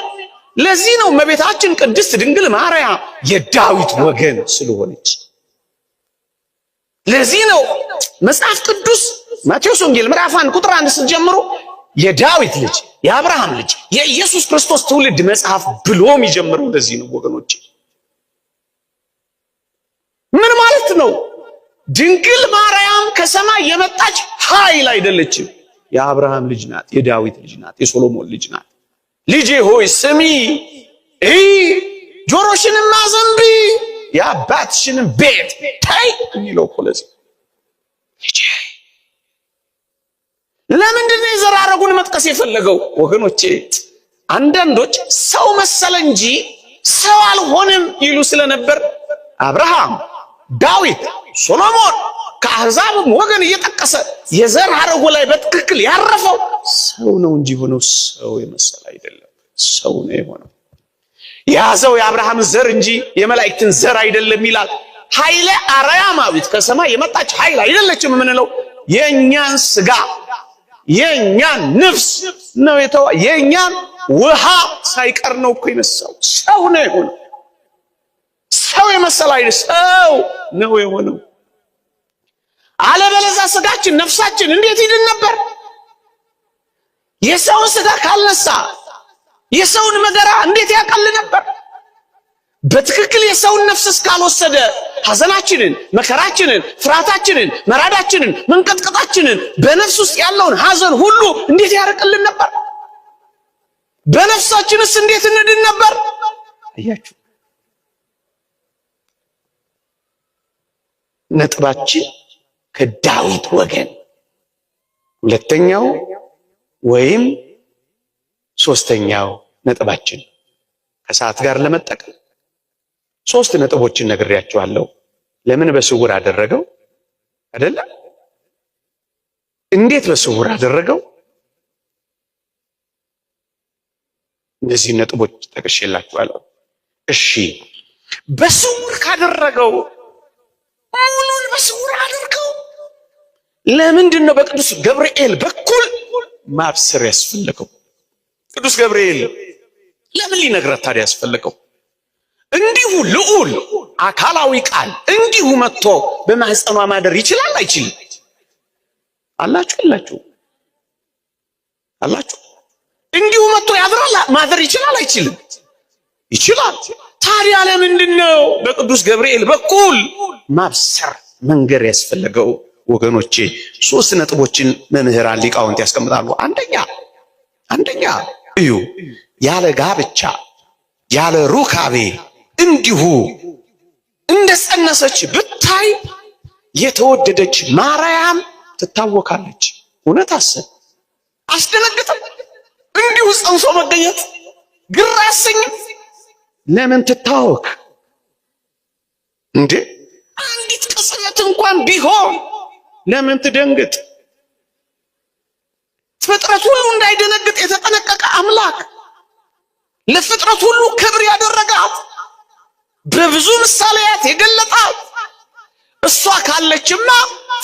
ለዚህ ነው እመቤታችን ቅድስት ድንግል ማርያም የዳዊት ወገን ስለሆነች። ለዚህ ነው መጽሐፍ ቅዱስ ማቴዎስ ወንጌል ምዕራፍ 1 ቁጥር 1 ስትጀምሩ የዳዊት ልጅ የአብርሃም ልጅ የኢየሱስ ክርስቶስ ትውልድ መጽሐፍ ብሎ የሚጀምረው። ለዚህ ነው ወገኖቼ። ምን ማለት ነው? ድንግል ማርያም ከሰማይ የመጣች ኃይል አይደለችም። የአብርሃም ልጅ ናት፣ የዳዊት ልጅ ናት፣ የሶሎሞን ልጅ ናት። ልጄ ሆይ ስሚ፣ ጆሮሽንም አዘንቢ፣ የአባትሽንም ቤት ታይ የሚለው እኮ ለዚህ ልጄ። ለምንድን ነው የዘር ሐረጉን መጥቀስ የፈለገው? ወገኖቼ አንዳንዶች ሰው መሰለ እንጂ ሰው አልሆነም ይሉ ስለነበር አብርሃም፣ ዳዊት፣ ሶሎሞን ከአሕዛብም ወገን እየጠቀሰ የዘር ሐረጉ ላይ በትክክል ያረፈው ሰው ነው እንጂ ሆነው ሰው የመሰለ አይደለም። ሰው ነው የሆነው። የያዘው የአብርሃም ዘር እንጂ የመላእክትን ዘር አይደለም ይላል። ኃይለ አርያማዊት ከሰማይ የመጣች ኃይል አይደለችም የምንለው የእኛን ስጋ የእኛን ነፍስ ነው የተዋ፣ የእኛን ውሃ ሳይቀር ነው እኮ የነሳው። ሰው ነው የሆነው። ሰው የመሰለ አይደል፣ ሰው ነው የሆነው። አለበለዚያ ስጋችን ነፍሳችን እንዴት ይድን ነበር? የሰውን ስጋ ካልነሳ የሰውን መከራ እንዴት ያቀል ነበር? በትክክል የሰውን ነፍስ እስካልወሰደ ሐዘናችንን፣ መከራችንን፣ ፍርሃታችንን፣ መራዳችንን፣ መንቀጥቀጣችንን በነፍስ ውስጥ ያለውን ሐዘን ሁሉ እንዴት ያርቅልን ነበር? በነፍሳችንስ እንዴት እንድን ነበር? አያችሁ፣ ነጥባችን ከዳዊት ወገን፣ ሁለተኛው ወይም ሶስተኛው ነጥባችን ከሰዓት ጋር ለመጠቀም 3 ነጥቦችን ነግሬያችኋለሁ። ለምን በስውር አደረገው አይደለ? እንዴት በስውር አደረገው? እነዚህ ነጥቦች ጠቅሼላችኋለሁ። እሺ በስውር ካደረገው ሙሉን በስውር አደረገው። ለምንድን ነው በቅዱስ ገብርኤል በኩል ማብሰር ያስፈልገው? ቅዱስ ገብርኤል ለምን ሊነግራት ታዲያ ያስፈልገው? እንዲሁ ልዑል አካላዊ ቃል እንዲሁ መጥቶ በማህፀኗ ማደር ይችላል አይችልም? አላችሁ አላችሁ አላችሁ? እንዲሁ መጥቶ ያድራል ማደር ይችላል አይችልም? ይችላል። ታዲያ ለምንድን ነው በቅዱስ ገብርኤል በኩል ማብሰር መንገር ያስፈልገው? ወገኖቼ 3 ነጥቦችን መምህራን ሊቃውንት ያስቀምጣሉ። አንደኛ እዩ፣ ያለ ጋብቻ ያለ ሩካቤ እንዲሁ እንደጸነሰች ብታይ የተወደደች ማርያም ትታወካለች። እውነት አስደነግጥም? እንዲሁ ጸንሶ መገኘት ግራ ያሰኝም? ለምን ትታወክ እንዴ? አንዲት ቅጽበት እንኳን ቢሆን ለምን ትደንግጥ? ፍጥረት ሁሉ እንዳይደነግጥ የተጠነቀቀ አምላክ ለፍጥረት ሁሉ ክብር ያደረጋት በብዙ ምሳሌያት የገለጣት እሷ ካለችማ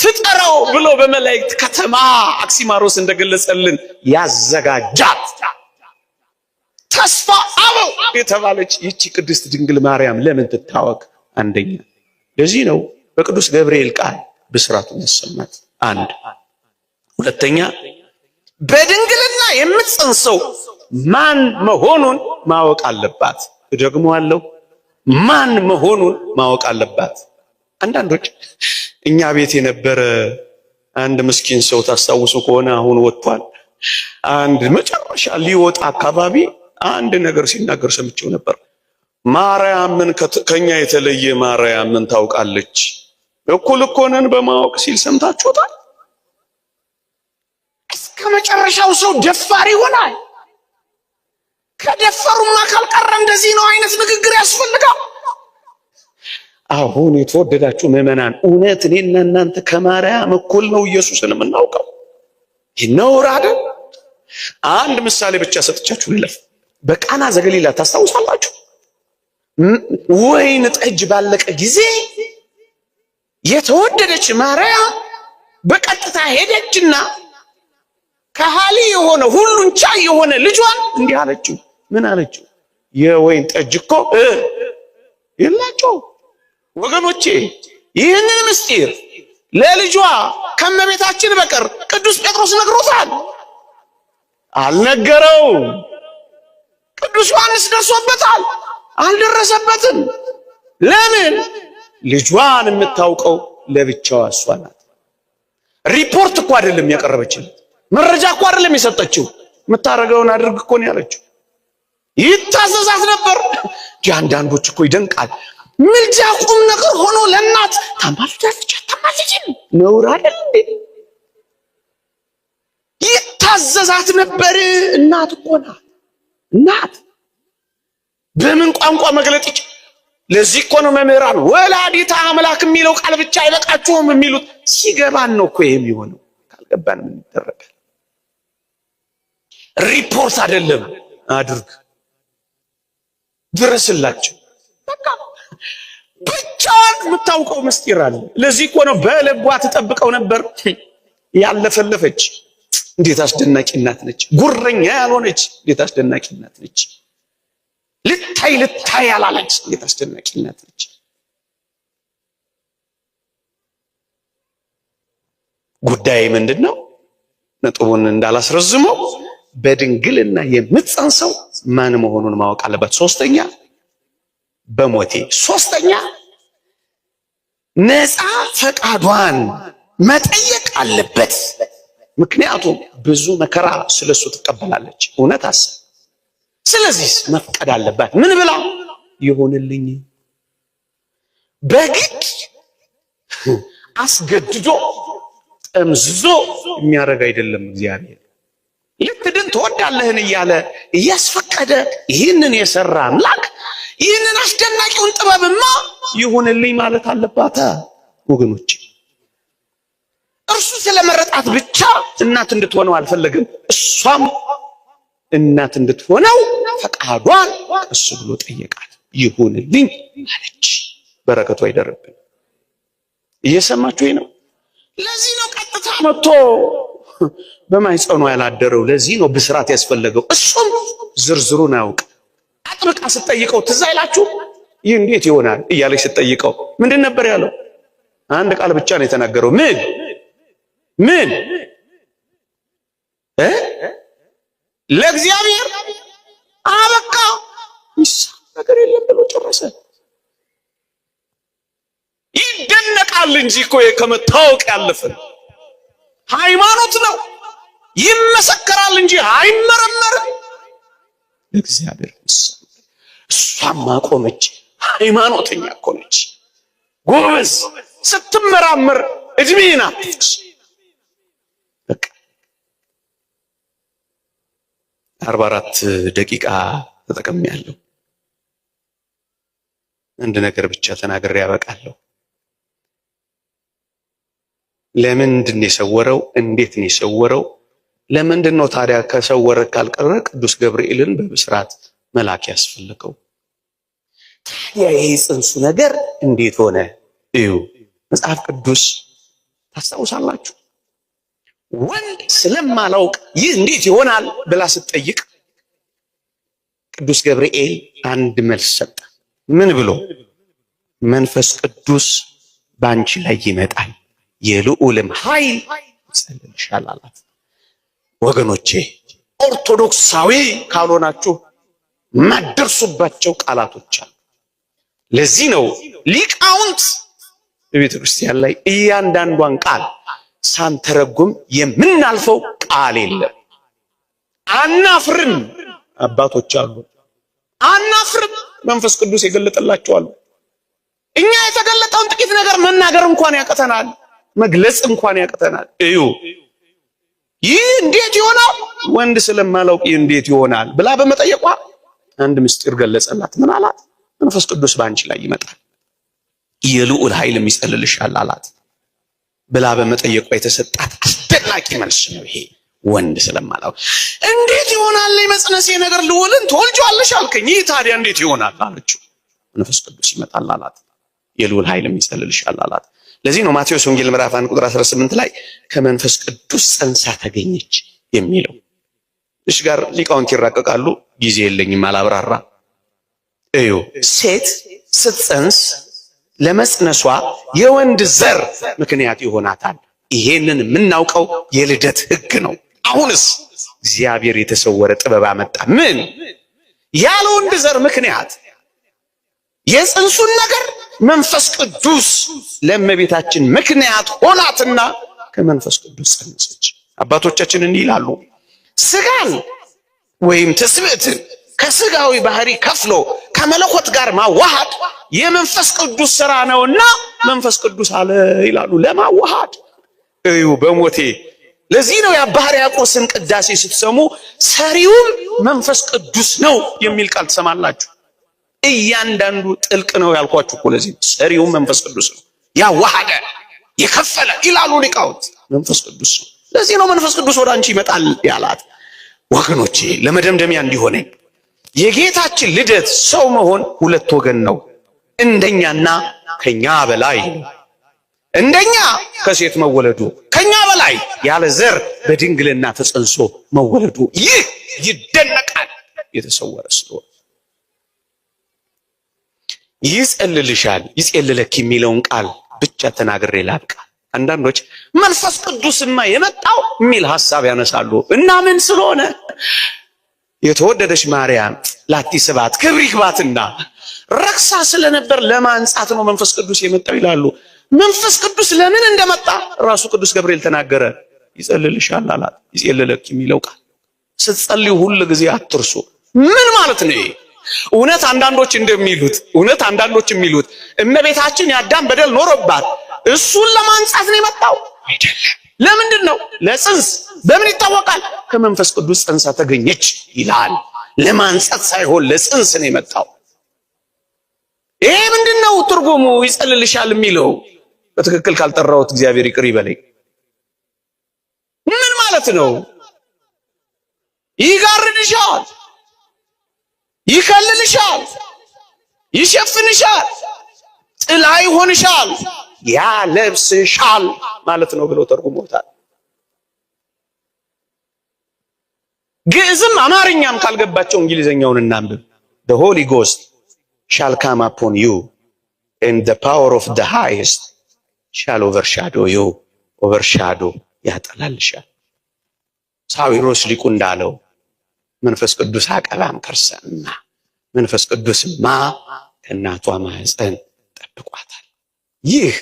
ፍጠረው ብሎ በመላእክት ከተማ አክሲማሮስ እንደገለጸልን ያዘጋጃት ተስፋ አበው የተባለች ይቺ ቅድስት ድንግል ማርያም ለምን ትታወቅ? አንደኛ ለዚህ ነው በቅዱስ ገብርኤል ቃል ብስራቱን ያሰማት። አንድ ሁለተኛ በድንግልና የምትጸንሰው ማን መሆኑን ማወቅ አለባት። ደግሞአለሁ፣ ማን መሆኑን ማወቅ አለባት። አንዳንዶች እኛ ቤት የነበረ አንድ ምስኪን ሰው ታስታውሱ ከሆነ አሁን ወጥቷል። አንድ መጨረሻ ሊወጣ አካባቢ አንድ ነገር ሲናገር ሰምቼው ነበር። ማርያምን ከኛ የተለየ ማርያምን ታውቃለች፣ እኩል እኮ ነን በማወቅ ሲል ሰምታችሁታል። እስከ መጨረሻው ሰው ደፋር ይሆናል። ከደፈሩማ ካልቀረ እንደዚህ ነው አይነት ንግግር ያስፈልጋል። አሁን የተወደዳችሁ ምዕመናን፣ እውነት እኔና እናንተ ከማርያም እኩል ነው ኢየሱስን የምናውቀው? ይነውር አይደል? አንድ ምሳሌ ብቻ ሰጥቻችሁ ልለፍ። በቃና ዘገሊላ ታስታውሳላችሁ? ወይን ጠጅ ባለቀ ጊዜ የተወደደች ማርያም በቀጥታ ሄደችና ከሃሊ የሆነ ሁሉን ቻይ የሆነ ልጇን እንዲህ አለችው። ምን አለችው? የወይን ጠጅ እኮ የላቸው። ወገኖቼ ይህንን ምስጢር ለልጇ ከመቤታችን በቀር ቅዱስ ጴጥሮስ ነግሮታል? አልነገረው። ቅዱስ ዮሐንስ ደርሶበታል? አልደረሰበትም። ለምን? ልጇን የምታውቀው ለብቻዋ እሷ ናት። ሪፖርት እኮ አይደለም ያቀረበችለት፣ መረጃ እኮ አይደለም የሰጠችው። የምታረገውን አድርግ እኮ ነው ያለችው። ይታዘዛት ነበር። አንዳንዶች እኮ ይደንቃል። ምልጃ ቁም ነገር ሆኖ ለእናት ታማልዳለች አታማልጅም? ነውር አይደል እንዴ? ይታዘዛት ነበር። እናት እኮ ናት። እናት በምን ቋንቋ መግለጥ ይችላል? ለዚህ እኮ ነው መምህራን ወላዲተ አምላክ የሚለው ቃል ብቻ አይበቃችሁም የሚሉት። ሲገባን ነው እኮ የሚሆነው። ካልገባን ምን ይደረጋል? ሪፖርት አይደለም አድርግ፣ ድረስላቸው። በቃ ብቻዋን የምታውቀው ምስጢር አለ። ለዚህ እኮ ነው በልቧ ትጠብቀው ነበር። ያለፈለፈች እንዴት አስደናቂ እናት ነች! ጉረኛ ያልሆነች እንዴት አስደናቂ እናት ነች! ልታይ ያላለች እንዴት አስደናቂ እናት ነች! ጉዳይ ምንድነው? ነጥቡን እንዳላስረዝመው በድንግልና የምትጸንሰው ማን መሆኑን ማወቅ አለበት። ሶስተኛ በሞቴ ሶስተኛ ነፃ ፈቃዷን መጠየቅ አለበት። ምክንያቱም ብዙ መከራ ስለሱ ትቀበላለች። እውነት አሰብ። ስለዚህ መፍቀድ አለባት። ምን ብላ? ይሁንልኝ። በግድ አስገድዶ ጠምዝዞ የሚያደርግ አይደለም እግዚአብሔር። ልትድን ትወዳለህን እያለ እያስፈቀደ ይህንን የሰራ አምላክ ይህንን አስደናቂውን ጥበብማ ይሁንልኝ ማለት አለባት ወገኖች። እርሱ ስለመረጣት ብቻ እናት እንድትሆነው አልፈለግም። እሷም እናት እንድትሆነው ፈቃዷን እሱ ብሎ ጠየቃት። ይሁንልኝ አለች። በረከቱ አይደርብን። እየሰማችሁ ነው? ለዚህ ነው ቀጥታ መጥቶ በማይጸኑ ያላደረው። ለዚህ ነው ብስራት ያስፈለገው። እሱም ዝርዝሩን አያውቅ። አጥብቃ ስትጠይቀው ትዝ አይላችሁ? ይህ እንዴት ይሆናል እያለች ስትጠይቀው ምንድን ነበር ያለው? አንድ ቃል ብቻ ነው የተናገረው። ምን ለእግዚአብሔር አበቃ ነገር የለም ብሎ ጨረሰ። ይደነቃል እንጂ እኮ ከመታወቅ ያለፈ ሃይማኖት ነው። ይመሰከራል እንጂ አይመረመርም። እግዚአብሔር እሷም አቆመች። ሃይማኖተኛ እኮ ነች፣ ጎበዝ። ስትመራመር እድሜና በቃ 44 ደቂቃ ተጠቅሜያለሁ። አንድ ነገር ብቻ ተናግሬ ያበቃለሁ። ለምንድን ነው የሰወረው? እንዴት ነው የሰወረው? ለምንድን ነው ታዲያ ከሰወረ ካልቀረ ቅዱስ ገብርኤልን በብስራት መላክ ያስፈልገው? ታዲያ ይሄ ጽንሱ ነገር እንዴት ሆነ? እዩ መጽሐፍ ቅዱስ ታስታውሳላችሁ። ወንድ ስለማላውቅ ይህ እንዴት ይሆናል ብላ ስትጠይቅ ቅዱስ ገብርኤል አንድ መልስ ሰጠ። ምን ብሎ? መንፈስ ቅዱስ ባንቺ ላይ ይመጣል፣ የልዑልም ኃይል ይጸልልሻል አላት። ወገኖቼ ኦርቶዶክሳዊ ካልሆናችሁ ማደርሱባቸው ቃላቶች አሉ። ለዚህ ነው ሊቃውንት በቤተ ክርስቲያን ላይ እያንዳንዷን ቃል ሳንተረጉም የምናልፈው ቃል የለም። አናፍርም። አባቶች አሉ አናፍርም። መንፈስ ቅዱስ የገለጠላቸዋል። እኛ የተገለጠውን ጥቂት ነገር መናገር እንኳን ያቀተናል፣ መግለጽ እንኳን ያቀተናል። እዩ ይህ እንዴት ይሆናል? ወንድ ስለማላውቅ ይህ እንዴት ይሆናል ብላ በመጠየቋ አንድ ምስጢር ገለጸላት። ምን አላት? መንፈስ ቅዱስ ባንቺ ላይ ይመጣል፣ የልዑል ኃይልም ይጸልልሻል አላት። ብላ በመጠየቋ የተሰጣት አስደናቂ መልስ ነው ይሄ። ወንድ ስለማላውቅ እንዴት ይሆናል የመጽነሴ ነገር? ልዑልን ትወልጂዋለሽ አልከኝ፣ ይህ ታዲያ እንዴት ይሆናል አለችው። መንፈስ ቅዱስ ይመጣል አላት፣ የልዑል ኃይልም ይጸልልሻል አላት። ለዚህ ነው ማቴዎስ ወንጌል ምዕራፍ 1 ቁጥር 18 ላይ ከመንፈስ ቅዱስ ጸንሳ ተገኘች የሚለው። እሺ ጋር ሊቃውንት ይራቀቃሉ፣ ጊዜ የለኝም አላብራራ። እዩ ሴት ስትጸንስ ለመጽነሷ የወንድ ዘር ምክንያት ይሆናታል። ይሄንን የምናውቀው የልደት ሕግ ነው። አሁንስ እግዚአብሔር የተሰወረ ጥበብ አመጣ። ምን? ያለ ወንድ ዘር ምክንያት የጽንሱን ነገር መንፈስ ቅዱስ ለእመቤታችን ምክንያት ሆናትና ከመንፈስ ቅዱስ ጸነሰች። አባቶቻችን እንዲህ ይላሉ፣ ስጋን ወይም ትስብእትን ከስጋዊ ባህሪ ከፍሎ ከመለኮት ጋር ማዋሃድ የመንፈስ ቅዱስ ሥራ ነውና መንፈስ ቅዱስ አለ ይላሉ። ለማዋሃድ እዩ በሞቴ። ለዚህ ነው የአባ ሕርያቆስን ቅዳሴ ስትሰሙ ሰሪውም መንፈስ ቅዱስ ነው የሚል ቃል ትሰማላችሁ። እያንዳንዱ ጥልቅ ነው ያልኳችሁ እኮ ለዚህ ሰሪውም መንፈስ ቅዱስ ነው። ያዋሃደ የከፈለ ይላሉ ሊቃውንት መንፈስ ቅዱስ ነው። ለዚህ ነው መንፈስ ቅዱስ ወደ አንቺ ይመጣል ያላት። ወገኖቼ ለመደምደሚያ እንዲሆነ የጌታችን ልደት ሰው መሆን ሁለት ወገን ነው። እንደኛና ከኛ በላይ እንደኛ ከሴት መወለዱ፣ ከኛ በላይ ያለ ዘር በድንግልና ተጸንሶ መወለዱ። ይህ ይደነቃል የተሰወረ ስለሆነ። ይጸልልሻል ይጸልለክ የሚለውን ቃል ብቻ ተናግሬ ላብቃ። አንዳንዶች መንፈስ ቅዱስማ የመጣው የሚል ሐሳብ ያነሳሉ እና ምን ስለሆነ የተወደደች ማርያም ላቲ ስባት ክብር ይግባትና ረክሳ ስለነበር ለማንጻት ነው መንፈስ ቅዱስ የመጣው ይላሉ። መንፈስ ቅዱስ ለምን እንደመጣ ራሱ ቅዱስ ገብርኤል ተናገረ። ይጸልልሻል አላት። ይጸልለክ የሚለው ቃል ስትጸልዩ ሁሉ ጊዜ አትርሱ። ምን ማለት ነው? እውነት አንዳንዶች የሚሉት እመቤታችን የአዳም በደል ኖሮባት እሱን ለማንጻት ነው የመጣው አይደለም። ለምንድን ነው? ለጽንስ። በምን ይታወቃል? ከመንፈስ ቅዱስ ጽንሳ ተገኘች ይላል። ለማንጻት ሳይሆን ለጽንስ ነው የመጣው። ይሄ ምንድነው ትርጉሙ? ይጸልልሻል የሚለው በትክክል ካልጠራሁት እግዚአብሔር ይቅር ይበለኝ። ምን ማለት ነው? ይጋርድሻል፣ ይከልልሻል፣ ይሸፍንሻል፣ ጥላ ይሆንሻል፣ ያለብስሻል ማለት ነው ብሎ ተርጉሞታል። ግዕዝም አማርኛም ካልገባቸው እንግሊዘኛውን እናንብብ። the holy ghost shall come upon you and the power of the highest shall overshadow you. overshadow ያጠላልሻል። ሳዊሮስ ሊቁ እንዳለው መንፈስ ቅዱስ አቀባም ከርሰማ መንፈስ ቅዱስማ ከእናቷ ማህፀን ጠብቋታል። ይህ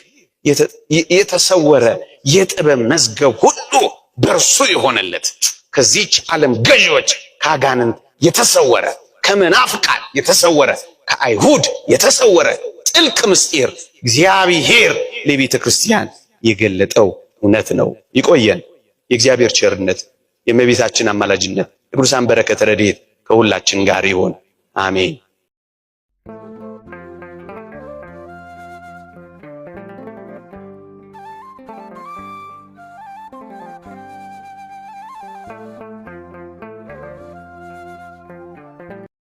የተሰወረ የጥበብ መዝገብ ሁሉ በእርሱ የሆነለት ከዚህች ዓለም ገዢዎች ከአጋንንት የተሰወረ ከመናፍቃን የተሰወረ ከአይሁድ የተሰወረ ጥልቅ ምስጢር እግዚአብሔር ለቤተ ክርስቲያን የገለጠው እውነት ነው። ይቆየን። የእግዚአብሔር ቸርነት የእመቤታችን አማላጅነት የቅዱሳን በረከት ረድኤት ከሁላችን ጋር ይሁን። አሜን።